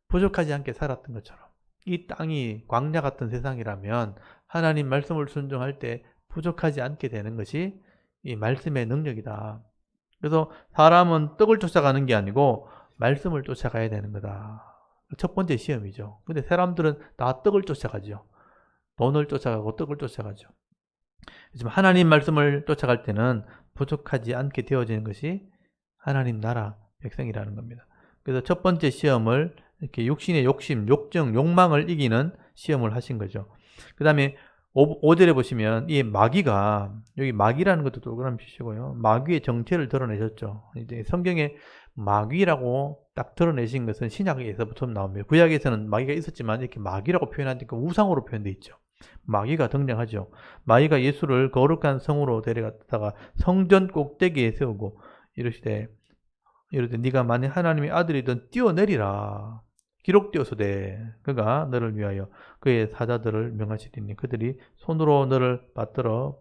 부족하지 않게 살았던 것처럼 이 땅이 광야 같은 세상이라면 하나님 말씀을 순종할 때 부족하지 않게 되는 것이 이 말씀의 능력이다. 그래서 사람은 떡을 쫓아가는 게 아니고 말씀을 쫓아가야 되는 거다. 첫 번째 시험이죠. 근데 사람들은 다 떡을 쫓아가죠. 돈을 쫓아가고 떡을 쫓아가죠. 하지만 하나님 말씀을 쫓아갈 때는 부족하지 않게 되어지는 것이 하나님 나라 백성이라는 겁니다. 그래서 첫 번째 시험을 이렇게 육신의 욕심, 욕정, 욕망을 이기는 시험을 하신 거죠. 그 다음에 5절에 보시면 이 마귀가, 여기 마귀라는 것도 동그라미 치시고요. 마귀의 정체를 드러내셨죠. 이제 성경에 마귀라고 딱 드러내신 것은 신약에서부터 나옵니다. 구약에서는 마귀가 있었지만 이렇게 마귀라고 표현하니까 우상으로 표현되어 있죠. 마귀가 등장하죠. 마귀가 예수를 거룩한 성으로 데려갔다가 성전 꼭대기에 세우고 이르시되 네가 만약 하나님의 아들이든 뛰어내리라. 기록되어서되 그가 너를 위하여 그의 사자들을 명하시리니 그들이 손으로 너를 받들어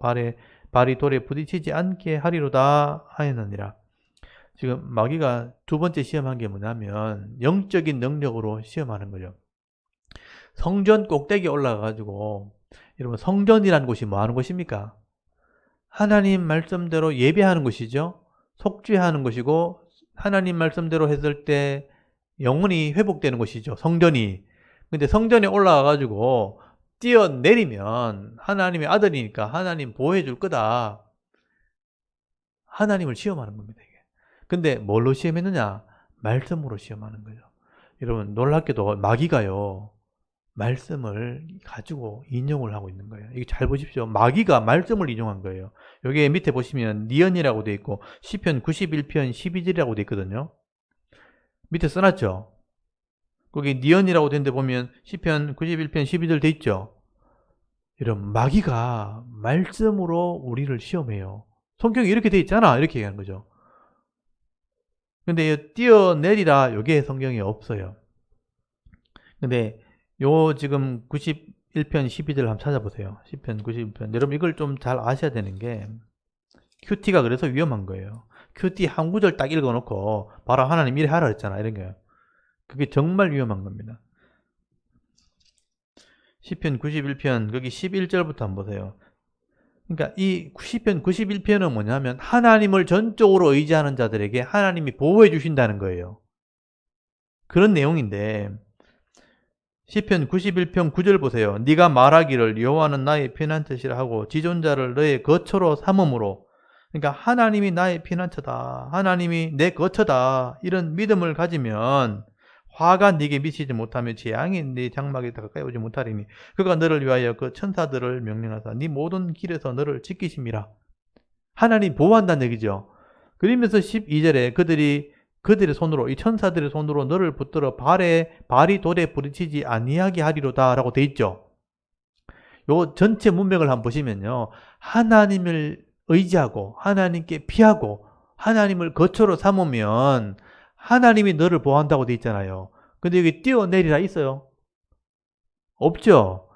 발이 돌에 부딪히지 않게 하리로다 하였느니라. 지금 마귀가 두 번째 시험한 게 뭐냐면 영적인 능력으로 시험하는 거죠. 성전 꼭대기에 올라가가지고, 여러분 성전이라는 곳이 뭐 하는 곳입니까? 하나님 말씀대로 예배하는 곳이죠. 속죄하는 곳이고 하나님 말씀대로 했을 때 영혼이 회복되는 곳이죠. 성전이. 근데 성전에 올라가가지고 뛰어내리면 하나님의 아들이니까 하나님 보호해 줄 거다. 하나님을 시험하는 겁니다. 이게. 근데 뭘로 시험했느냐? 말씀으로 시험하는 거죠. 여러분 놀랍게도 마귀가요. 말씀을 가지고 인용을 하고 있는 거예요. 이거 잘 보십시오. 마귀가 말씀을 인용한 거예요. 여기 밑에 보시면 니언이라고 되어 있고 시편 91편 12절이라고 되어 있거든요. 밑에 써놨죠. 거기 니언이라고 된 데 보면 시편 91편 12절 되어 있죠. 여러분 마귀가 말씀으로 우리를 시험해요. 성경이 이렇게 되어 있잖아. 이렇게 얘기하는 거죠. 근데 뛰어내리라 여기에 성경이 없어요. 근데 요 지금 91편 12절 한번 찾아보세요. 10편 91편. 여러분 이걸 좀 잘 아셔야 되는 게 큐티가 그래서 위험한 거예요. 큐티 한 구절 딱 읽어놓고 봐라 하나님 이래 하라 그랬잖아. 이런 거예요. 그게 정말 위험한 겁니다. 10편 91편 거기 11절부터 한번 보세요. 그러니까 이 10편 91편은 뭐냐면 하나님을 전적으로 의지하는 자들에게 하나님이 보호해 주신다는 거예요. 그런 내용인데 시편 91편 9절 보세요. 네가 말하기를 여호와는 나의 피난처시라 하고 지존자를 너의 거처로 삼음으로, 그러니까 하나님이 나의 피난처다. 하나님이 내 거처다. 이런 믿음을 가지면 화가 네게 미치지 못하며 재앙이 네 장막에 가까이 오지 못하리니 그가 너를 위하여 그 천사들을 명령하사 네 모든 길에서 너를 지키심이라. 하나님 보호한다는 얘기죠. 그러면서 12절에 그들의 손으로, 이 천사들의 손으로 너를 붙들어 발이 돌에 부딪히지 아니하게 하리로다 라고 돼 있죠. 요 전체 문맥을 한번 보시면요. 하나님을 의지하고 하나님께 피하고 하나님을 거처로 삼으면 하나님이 너를 보호한다고 돼 있잖아요. 근데 여기 뛰어내리라 있어요? 없죠?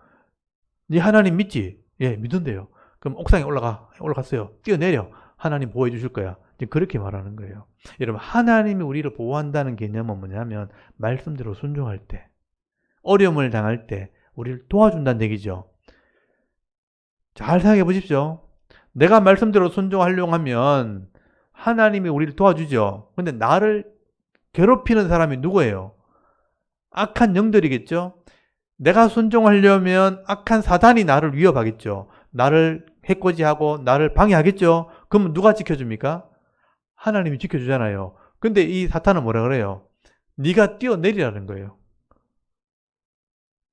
네 하나님 믿지? 예, 믿은데요. 그럼 옥상에 올라갔어요. 뛰어내려. 하나님 보호해 주실 거야. 그렇게 말하는 거예요. 여러분 하나님이 우리를 보호한다는 개념은 뭐냐면 말씀대로 순종할 때, 어려움을 당할 때 우리를 도와준다는 얘기죠. 잘 생각해 보십시오. 내가 말씀대로 순종하려고 하면 하나님이 우리를 도와주죠. 근데 나를 괴롭히는 사람이 누구예요? 악한 영들이겠죠. 내가 순종하려면 악한 사단이 나를 위협하겠죠. 나를 해코지하고 나를 방해하겠죠. 그럼 누가 지켜줍니까? 하나님이 지켜주잖아요. 근데 이 사탄은 뭐라 그래요? 네가 뛰어내리라는 거예요.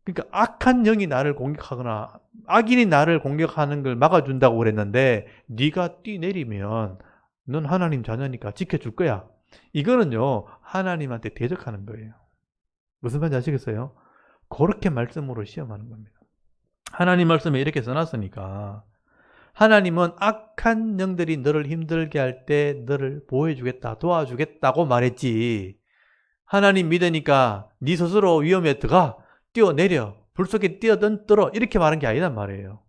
그러니까 악한 영이 나를 공격하거나 악인이 나를 공격하는 걸 막아준다고 그랬는데 네가 뛰내리면 넌 하나님 자녀니까 지켜줄 거야. 이거는요 하나님한테 대적하는 거예요. 무슨 말인지 아시겠어요? 그렇게 말씀으로 시험하는 겁니다. 하나님 말씀에 이렇게 써놨으니까 하나님은 악한 영들이 너를 힘들게 할 때 너를 보호해주겠다, 도와주겠다고 말했지. 하나님 믿으니까 네 스스로 위험에 들어가, 뛰어내려, 불 속에 뛰어들어 이렇게 말한 게 아니란 말이에요.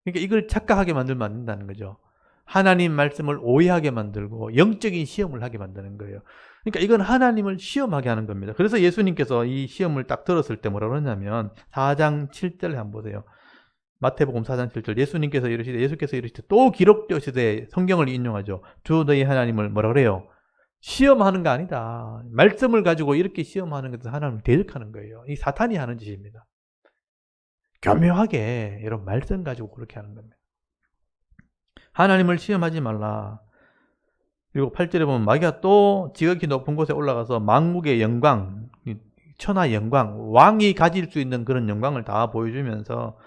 그러니까 이걸 착각하게 만들면 안 된다는 거죠. 하나님 말씀을 오해하게 만들고 영적인 시험을 하게 만드는 거예요. 그러니까 이건 하나님을 시험하게 하는 겁니다. 그래서 예수님께서 이 시험을 딱 들었을 때 뭐라 그러냐면 4장 7절에 한번 보세요. 마태복음 4장 7절 예수께서 이르시되 또 기록되시되 성경을 인용하죠. 주 너희 하나님을 뭐라 그래요? 시험하는 거 아니다. 말씀을 가지고 이렇게 시험하는 것은 하나님을 대적하는 거예요. 이 사탄이 하는 짓입니다. 교묘하게 여러분 말씀 가지고 그렇게 하는 겁니다. 하나님을 시험하지 말라. 그리고 8절에 보면 마귀가 또 지극히 높은 곳에 올라가서 만국의 영광, 천하 영광, 왕이 가질 수 있는 그런 영광을 다 보여주면서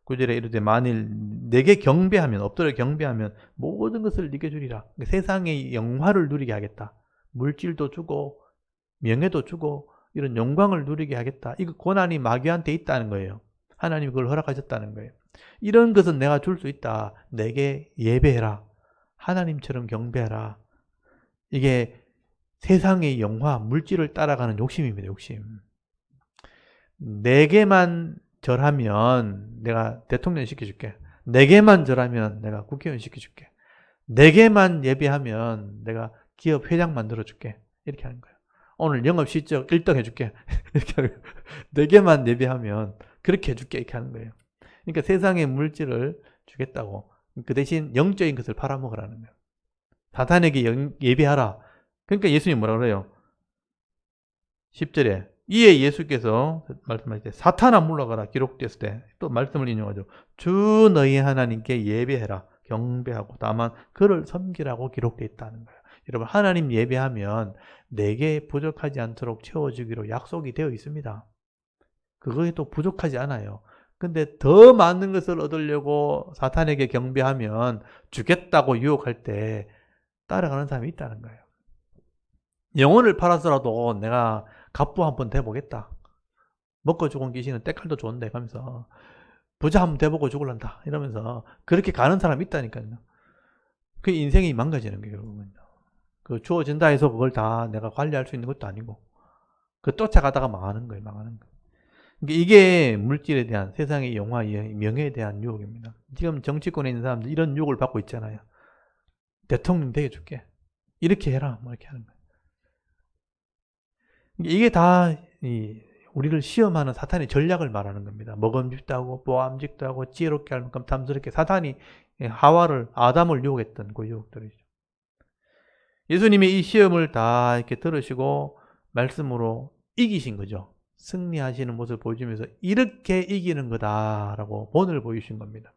9절에 이르되 만일 내게 경배하면, 엎드려 경배하면 모든 것을 네게 주리라. 세상의 영화를 누리게 하겠다. 물질도 주고 명예도 주고 이런 영광을 누리게 하겠다. 이거 고난이 마귀한테 있다는 거예요. 하나님이 그걸 허락하셨다는 거예요. 이런 것은 내가 줄 수 있다. 내게 예배해라. 하나님처럼 경배하라. 이게 세상의 영화, 물질을 따라가는 욕심입니다. 욕심. 내게만 절하면 내가 대통령 시켜줄게. 내게만 절하면 내가 국회의원 시켜줄게. 내게만 예배하면 내가 기업 회장 만들어줄게. 이렇게 하는 거예요. 오늘 영업 실적 1등 해줄게. 이렇게 하는 거예요. 내게만 예배하면 그렇게 해줄게. 이렇게 하는 거예요. 그러니까 세상의 물질을 주겠다고. 그 대신 영적인 것을 팔아먹으라는 거예요. 사탄에게 예배하라. 그러니까 예수님이 뭐라 그래요? 10절에 이에 예수께서 말씀하실 때 사탄아 물러가라 기록됐을 때 또 말씀을 인용하죠. 주 너희 하나님께 예배해라. 경배하고 다만 그를 섬기라고 기록되어 있다는 거예요. 여러분 하나님 예배하면 내게 부족하지 않도록 채워주기로 약속이 되어 있습니다. 그거에 또 부족하지 않아요. 근데 더 많은 것을 얻으려고 사탄에게 경배하면 주겠다고 유혹할 때 따라가는 사람이 있다는 거예요. 영혼을 팔아서라도 내가 갑부 한번 돼보겠다. 먹고 죽은 귀신은 때칼도 좋은데 가면서 부자 한번 돼보고 죽을란다 이러면서 그렇게 가는 사람이 있다니까요. 그 인생이 망가지는 거예요. 결국은. 그 주어진다 해서 그걸 다 내가 관리할 수 있는 것도 아니고 그 쫓아가다가 망하는 거예요. 망하는 거예요. 이게 물질에 대한 세상의 영화, 명예에 대한 유혹입니다. 지금 정치권에 있는 사람들 이런 유혹을 받고 있잖아요. 대통령 되게 줄게. 이렇게 해라. 뭐 이렇게 하는 거예요. 이게 다 우리를 시험하는 사탄의 전략을 말하는 겁니다. 먹음직도 하고 보암직도 하고 지혜롭게 할 만큼 탐스럽게 사탄이 아담을 유혹했던 그 유혹들이죠. 예수님이 이 시험을 다 이렇게 들으시고 말씀으로 이기신 거죠. 승리하시는 모습을 보여주면서 이렇게 이기는 거다라고 본을 보여주신 겁니다.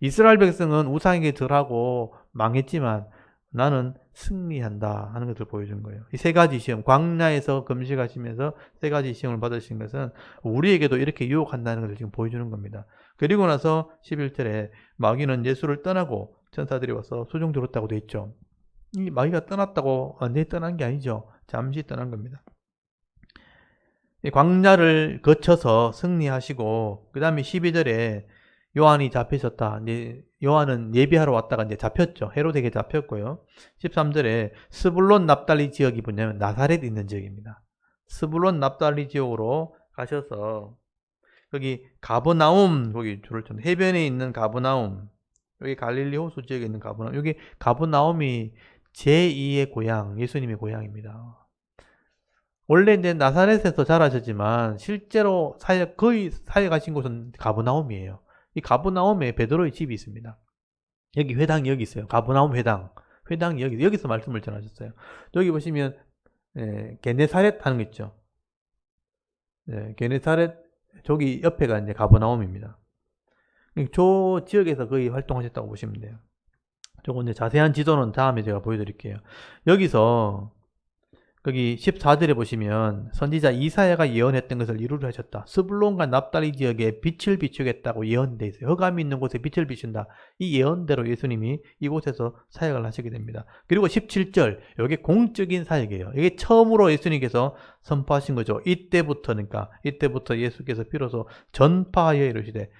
이스라엘 백성은 우상에게 절하고 망했지만 나는 승리한다 하는 것을 보여준 거예요. 이 세 가지 시험, 광야에서 금식하시면서 세 가지 시험을 받으신 것은 우리에게도 이렇게 유혹한다는 것을 지금 보여주는 겁니다. 그리고 나서 11절에 마귀는 예수를 떠나고 천사들이 와서 수종 들었다고 되어 있죠. 이 마귀가 떠났다고 완전히 떠난 게 아니죠. 잠시 떠난 겁니다. 이 광야를 거쳐서 승리하시고 그 다음에 12절에 요한이 잡히셨다. 이제 요한은 예비하러 왔다가 이제 잡혔죠. 헤로데에게 잡혔고요. 13절에 스불론 납달리 지역이 뭐냐면 나사렛 있는 지역입니다. 스불론 납달리 지역으로 가셔서 거기 가버나움 거기 줄을 쳤는데 해변에 있는 가버나움 여기 갈릴리 호수 지역에 있는 가버나움 여기 가버나움이 제2의 고향 예수님의 고향입니다. 원래 이제 나사렛에서 자라셨지만 실제로 거의 사역하신 곳은 가버나움이에요. 이 가버나움에 베드로의 집이 있습니다. 여기 회당이 여기 있어요. 가버나움 회당. 회당이 여기서 말씀을 전하셨어요. 여기 보시면 게네사렛 하는 거 있죠. 게네사렛 저기 옆에가 이제 가버나움입니다. 저 지역에서 거의 활동하셨다고 보시면 돼요. 조금 이제 자세한 지도는 다음에 제가 보여드릴게요. 여기서 거기 14절에 보시면 선지자 이사야가 예언했던 것을 이루려 하셨다. 스불론과 납달리 지역에 빛을 비추겠다고 예언되어 있어요. 흑암이 있는 곳에 빛을 비춘다. 이 예언대로 예수님이 이곳에서 사역을 하시게 됩니다. 그리고 17절 이게 공적인 사역이에요. 이게 처음으로 예수님께서 선포하신 거죠. 이때부터 예수께서 비로소 전파하여 이르시되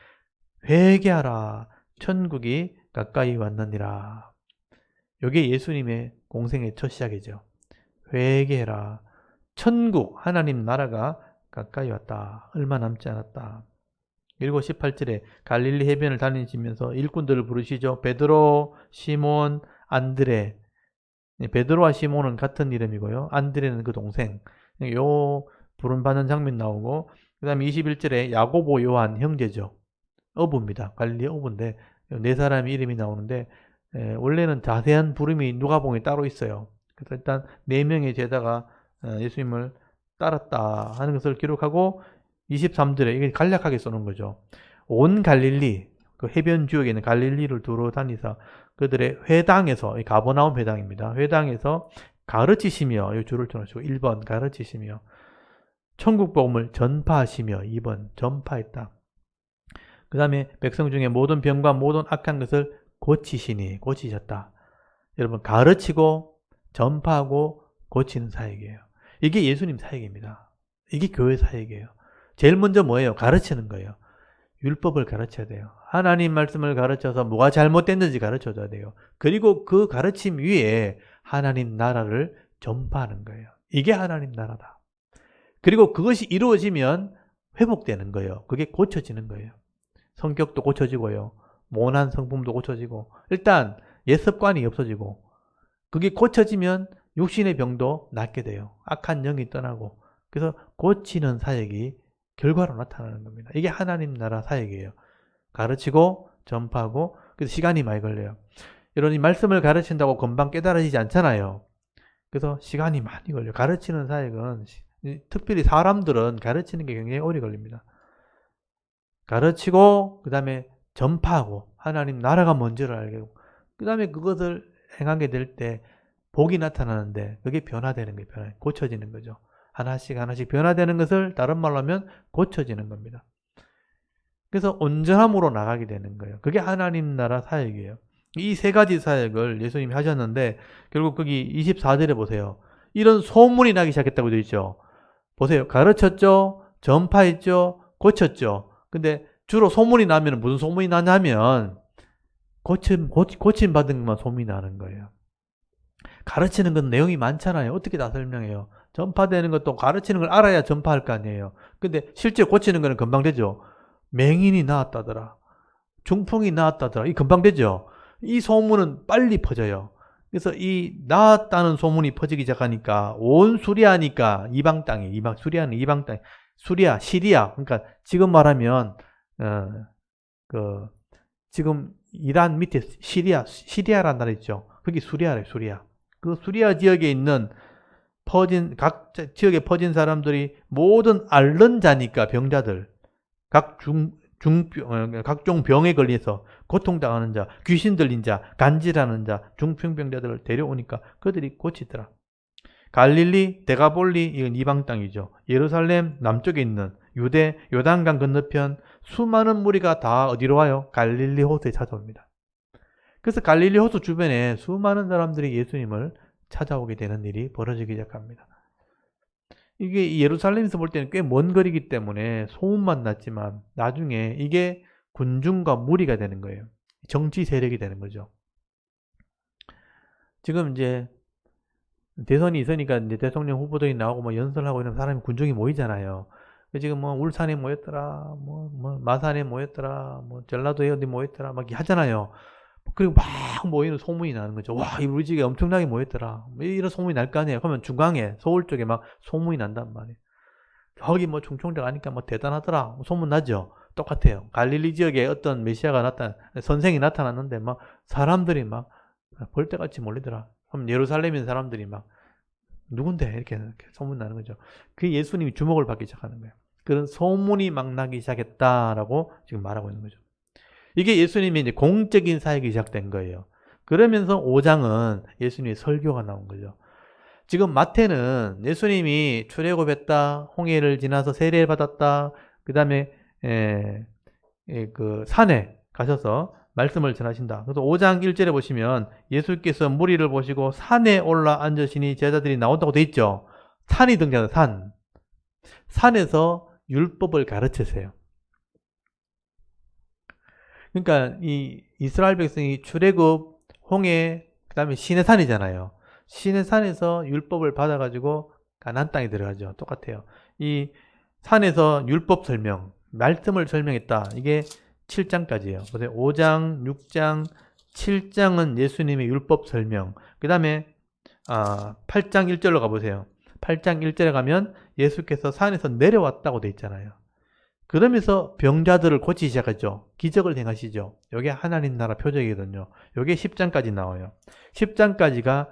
회개하라 천국이 가까이 왔느니라. 이게 예수님의 공생의 첫 시작이죠. 회개해라. 천국 하나님 나라가 가까이 왔다. 얼마 남지 않았다. 그리고 18절에 갈릴리 해변을 다니시면서 일꾼들을 부르시죠. 베드로, 시몬, 안드레 베드로와 시몬은 같은 이름이고요. 안드레는 그 동생. 요 부름받는 장면 나오고, 그 다음에 21절에 야고보 요한 형제죠. 어부입니다. 갈릴리 어부인데 네 사람의 이름이 나오는데, 원래는 자세한 부름이 누가복음에 따로 있어요. 그래서 일단 네 명의 제자가 예수님을 따랐다 하는 것을 기록하고, 23절에 이게 간략하게 써놓은 거죠. 온 갈릴리, 그 해변 지역에 있는 갈릴리를 두루 다니사 그들의 회당에서, 가버나움 회당입니다. 회당에서 가르치시며, 이 줄을 쳐놓으시고 1번 가르치시며, 천국 복음을 전파하시며, 2번 전파했다. 그 다음에 백성 중에 모든 병과 모든 악한 것을 고치시니, 고치셨다. 여러분, 가르치고 전파하고 고치는 사역이에요. 이게 예수님 사역입니다. 이게 교회 사역이에요. 제일 먼저 뭐예요? 가르치는 거예요. 율법을 가르쳐야 돼요. 하나님 말씀을 가르쳐서 뭐가 잘못됐는지 가르쳐줘야 돼요. 그리고 그 가르침 위에 하나님 나라를 전파하는 거예요. 이게 하나님 나라다. 그리고 그것이 이루어지면 회복되는 거예요. 그게 고쳐지는 거예요. 성격도 고쳐지고요. 모난 성품도 고쳐지고, 일단 옛 습관이 없어지고, 그게 고쳐지면 육신의 병도 낫게 돼요. 악한 영이 떠나고. 그래서 고치는 사역이 결과로 나타나는 겁니다. 이게 하나님 나라 사역이에요. 가르치고 전파하고. 그래서 시간이 많이 걸려요. 이런 이 말씀을 가르친다고 금방 깨달아지지 않잖아요. 그래서 시간이 많이 걸려요. 가르치는 사역은, 특별히 사람들은 가르치는 게 굉장히 오래 걸립니다. 가르치고 그 다음에 전파하고 하나님 나라가 뭔지를 알게 되고, 그 다음에 그것을 행하게 될 때 복이 나타나는데, 그게 변화되는 거예요. 고쳐지는 거죠. 하나씩 하나씩 변화되는 것을 다른 말로 하면 고쳐지는 겁니다. 그래서 온전함으로 나가게 되는 거예요. 그게 하나님 나라 사역이에요. 이 세 가지 사역을 예수님이 하셨는데, 결국 거기 24절에 보세요. 이런 소문이 나기 시작했다고 되어 있죠. 보세요. 가르쳤죠, 전파했죠, 고쳤죠. 근데 주로 소문이 나면 무슨 소문이 나냐면 고침 받은 것만 소문이 나는 거예요. 가르치는 건 내용이 많잖아요. 어떻게 다 설명해요. 전파되는 것도 가르치는 걸 알아야 전파할 거 아니에요. 근데 실제 고치는 거는 금방 되죠. 맹인이 나았다더라, 중풍이 나았다더라, 이 금방 되죠. 이 소문은 빨리 퍼져요. 그래서 이 나았다는 소문이 퍼지기 시작하니까 온 수리아니까, 이방 땅에, 수리아는 이방 땅, 수리아, 시리아, 그러니까 지금 말하면 지금 이란 밑에 시리아라는 나라 있죠. 그게 수리아래요, 수리아. 그 수리아 지역에 있는 각 지역에 퍼진 사람들이 모든 앓는 자니까, 병자들, 각종 병에 걸려서 고통당하는 자, 귀신 들린 자, 간질하는 자, 중풍병자들을 데려오니까 그들이 고치더라. 갈릴리, 데가볼리, 이건 이방 땅이죠. 예루살렘 남쪽에 있는 유대, 요단강 건너편 수많은 무리가 다 어디로 와요? 갈릴리 호수에 찾아옵니다. 그래서 갈릴리 호수 주변에 수많은 사람들이 예수님을 찾아오게 되는 일이 벌어지기 시작합니다. 이게 예루살렘에서 볼 때는 꽤 먼 거리이기 때문에 소문만 났지만 나중에 이게 군중과 무리가 되는 거예요. 정치 세력이 되는 거죠. 지금 이제 대선이 있으니까 이제 대통령 후보들이 나오고 뭐 연설하고 이런 사람이, 군중이 모이잖아요. 지금 뭐 울산에 모였더라, 뭐 마산에 모였더라, 뭐 전라도에 어디 모였더라, 막 하잖아요. 그리고 막 모이는 소문이 나는 거죠. 와, 우리 집에 엄청나게 모였더라, 이런 소문이 날 거 아니에요. 그러면 중앙에, 서울 쪽에 막 소문이 난단 말이에요. 거기 뭐 충청도 가니까 뭐 대단하더라, 소문 나죠. 똑같아요. 갈릴리 지역에 어떤 메시아가 선생이 나타났는데 막 사람들이 막 벌떼같이 몰리더라. 그럼 예루살렘에 있는 사람들이 막 누군데 이렇게 소문 나는 거죠. 그 예수님이 주목을 받기 시작하는 거예요. 그런 소문이 막 나기 시작했다라고 지금 말하고 있는 거죠. 이게 예수님의 이제 공적인 사역이 시작된 거예요. 그러면서 5장은 예수님의 설교가 나온 거죠. 지금 마태는 예수님이 출애굽했다, 홍해를 지나서 세례를 받았다, 그 다음에 그 산에 가셔서 말씀을 전하신다. 그래서 5장 1절에 보시면 예수께서 무리를 보시고 산에 올라 앉으시니 제자들이 나온다고 돼 있죠. 산이 등장해요. 산에서 율법을 가르치세요. 그러니까 이 이스라엘 백성이 출애굽, 홍해, 그 다음에 시내산이잖아요. 시내산에서 율법을 받아가지고 가나안 땅에 들어가죠. 똑같아요. 이 산에서 율법 설명, 말씀을 설명했다. 이게 7장까지예요. 5장, 6장, 7장은 예수님의 율법 설명. 그 다음에 8장 1절로 가보세요. 8장 1절에 가면 예수께서 산에서 내려왔다고 돼 있잖아요. 그러면서 병자들을 고치기 시작하죠. 기적을 행하시죠. 이게 하나님 나라 표적이거든요. 이게 10장까지 나와요. 10장까지가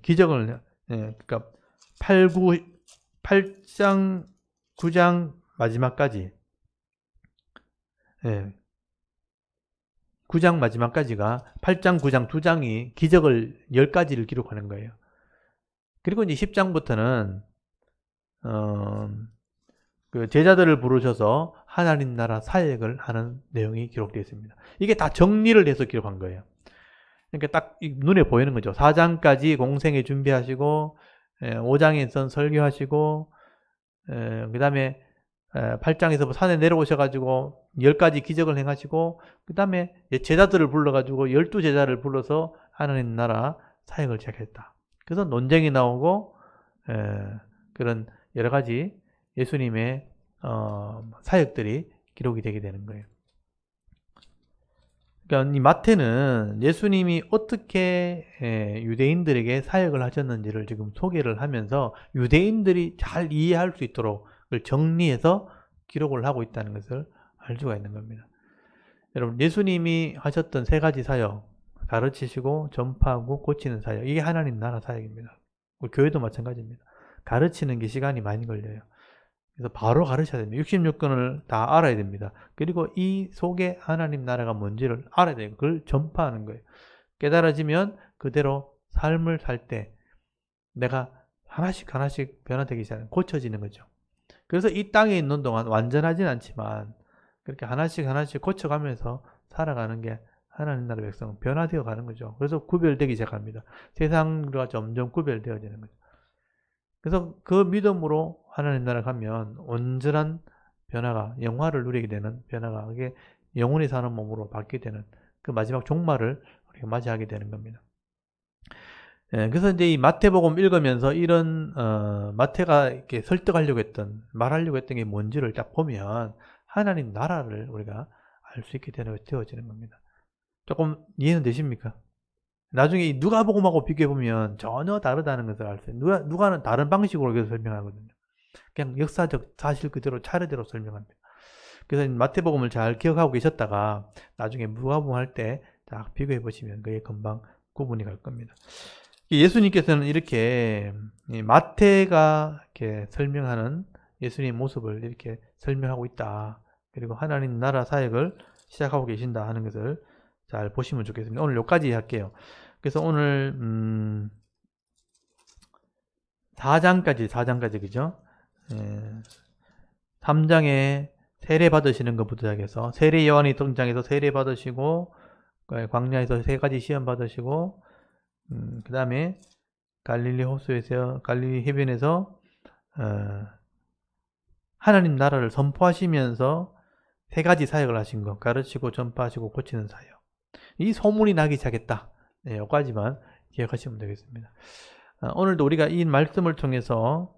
기적을 그러니까 8장 9장 마지막까지 9장 마지막까지가 8장 9장 2장이 기적을 10가지를 기록하는 거예요. 그리고 이제 10장부터는 그 제자들을 부르셔서 하나님 나라 사역을 하는 내용이 기록되어 있습니다. 이게 다 정리를 해서 기록한 거예요. 그러니까 딱 눈에 보이는 거죠. 4장까지 공생애 준비하시고 5장에선 설교하시고 그 다음에 8장에서 산에 내려오셔가지고 10가지 기적을 행하시고 그 다음에 제자들을 불러가지고 12제자를 불러서 하나님 나라 사역을 시작했다. 그래서 논쟁이 나오고 그런 여러 가지 예수님의 사역들이 기록이 되게 되는 거예요. 그러니까 이 마태는 예수님이 어떻게 유대인들에게 사역을 하셨는지를 지금 소개를 하면서 유대인들이 잘 이해할 수 있도록 그걸 정리해서 기록을 하고 있다는 것을 알 수가 있는 겁니다. 여러분, 예수님이 하셨던 3가지 사역, 가르치시고 전파하고 고치는 사역, 이게 하나님 나라 사역입니다. 교회도 마찬가지입니다. 가르치는 게 시간이 많이 걸려요. 그래서 바로 가르쳐야 됩니다. 66권을 다 알아야 됩니다. 그리고 이 속에 하나님 나라가 뭔지를 알아야 돼요. 그걸 전파하는 거예요. 깨달아지면 그대로 삶을 살 때 내가 하나씩 변화되기 시작하는, 고쳐지는 거죠. 그래서 이 땅에 있는 동안 완전하진 않지만 그렇게 하나씩 고쳐가면서 살아가는 게 하나님 나라 백성 변화되어 가는 거죠. 그래서 구별되기 시작합니다. 세상과 점점 구별되어지는 거죠. 그래서 그 믿음으로 하나님 나라 가면 온전한 변화가, 영화를 누리게 되는 변화가, 그게 영원히 사는 몸으로 바뀌게 되는 그 마지막 종말을 우리가 맞이하게 되는 겁니다. 그래서 이제 이 마태복음 읽으면서 이런 마태가 이렇게 설득하려고 했던, 말하려고 했던 게 뭔지를 딱 보면 하나님 나라를 우리가 알 수 있게 되어지는 겁니다. 조금 이해는 되십니까? 나중에 이 누가복음하고 비교해보면 전혀 다르다는 것을 알 수 있어요. 누가는 다른 방식으로 계속 설명하거든요. 그냥 역사적 사실 그대로 차례대로 설명합니다. 그래서 마태복음을 잘 기억하고 계셨다가 나중에 누가복음 할 때 딱 비교해 보시면 그게 금방 구분이 갈 겁니다. 예수님께서는 이렇게 마태가 이렇게 설명하는 예수님의 모습을 이렇게 설명하고 있다. 그리고 하나님 나라 사역을 시작하고 계신다 하는 것을 잘 보시면 좋겠습니다. 오늘 여기까지 할게요. 그래서 오늘 4장까지 그죠? 3장에 세례 받으시는 것부터 시작해서 세례 요한이 등장해서 세례 받으시고 광야에서 3가지 시험 받으시고 그 다음에 갈릴리 호수에서 갈릴리 해변에서 하나님 나라를 선포하시면서 3가지 사역을 하신 거, 가르치고 전파하시고 고치는 사역. 이 소문이 나기 시작했다. 여기까지만 기억하시면 되겠습니다. 오늘도 우리가 이 말씀을 통해서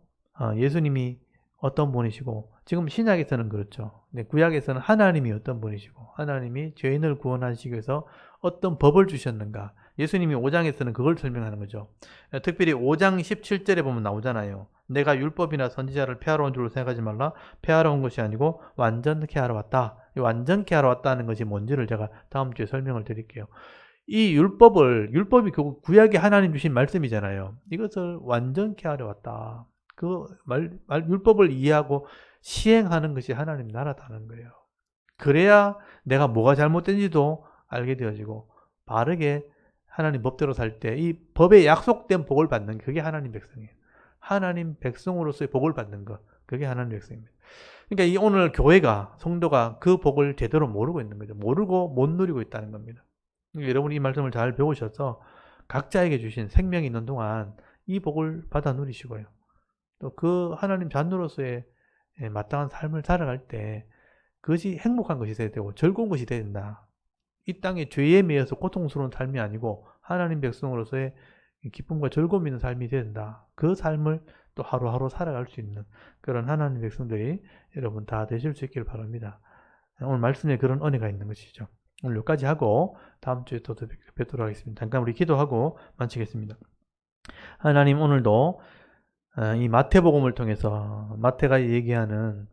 예수님이 어떤 분이시고, 지금 신약에서는 그렇죠. 구약에서는 하나님이 어떤 분이시고, 하나님이 죄인을 구원하시기 위해서 어떤 법을 주셨는가. 예수님이 5장에서는 그걸 설명하는 거죠. 특별히 5장 17절에 보면 나오잖아요. 내가 율법이나 선지자를 폐하러 온 줄로 생각하지 말라. 폐하러 온 것이 아니고 완전케 하러 왔다. 이 완전케 하러 왔다는 것이 뭔지를 제가 다음 주에 설명을 드릴게요. 이 율법이 결국 구약에 하나님 주신 말씀이잖아요. 이것을 완전케 하려 왔다. 그 율법을 이해하고 시행하는 것이 하나님 나라다는 거예요. 그래야 내가 뭐가 잘못된지도 알게 되어지고 바르게 하나님 법대로 살 때 이 법에 약속된 복을 받는 게 그게 하나님 백성이에요. 하나님 백성으로서의 복을 받는 것, 그게 하나님 백성입니다. 그러니까 이 오늘 교회가, 성도가 그 복을 제대로 모르고 있는 거죠. 모르고 못 누리고 있다는 겁니다. 여러분이 이 말씀을 잘 배우셔서 각자에게 주신 생명이 있는 동안 이 복을 받아 누리시고요. 또 그 하나님 자녀로서의 마땅한 삶을 살아갈 때 그것이 행복한 것이 돼야 되고 즐거운 것이 돼야 된다. 이 땅에 죄에 매여서 고통스러운 삶이 아니고 하나님 백성으로서의 기쁨과 즐거움 있는 삶이 돼야 된다. 그 삶을 또 하루하루 살아갈 수 있는 그런 하나님 백성들이 여러분 다 되실 수 있기를 바랍니다. 오늘 말씀에 그런 은혜가 있는 것이죠. 오늘 여기까지 하고 다음 주에 또 뵙도록 하겠습니다. 잠깐 우리 기도하고 마치겠습니다. 하나님 오늘도 이 마태복음을 통해서 마태가 얘기하는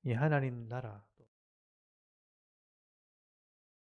이 하나님 나라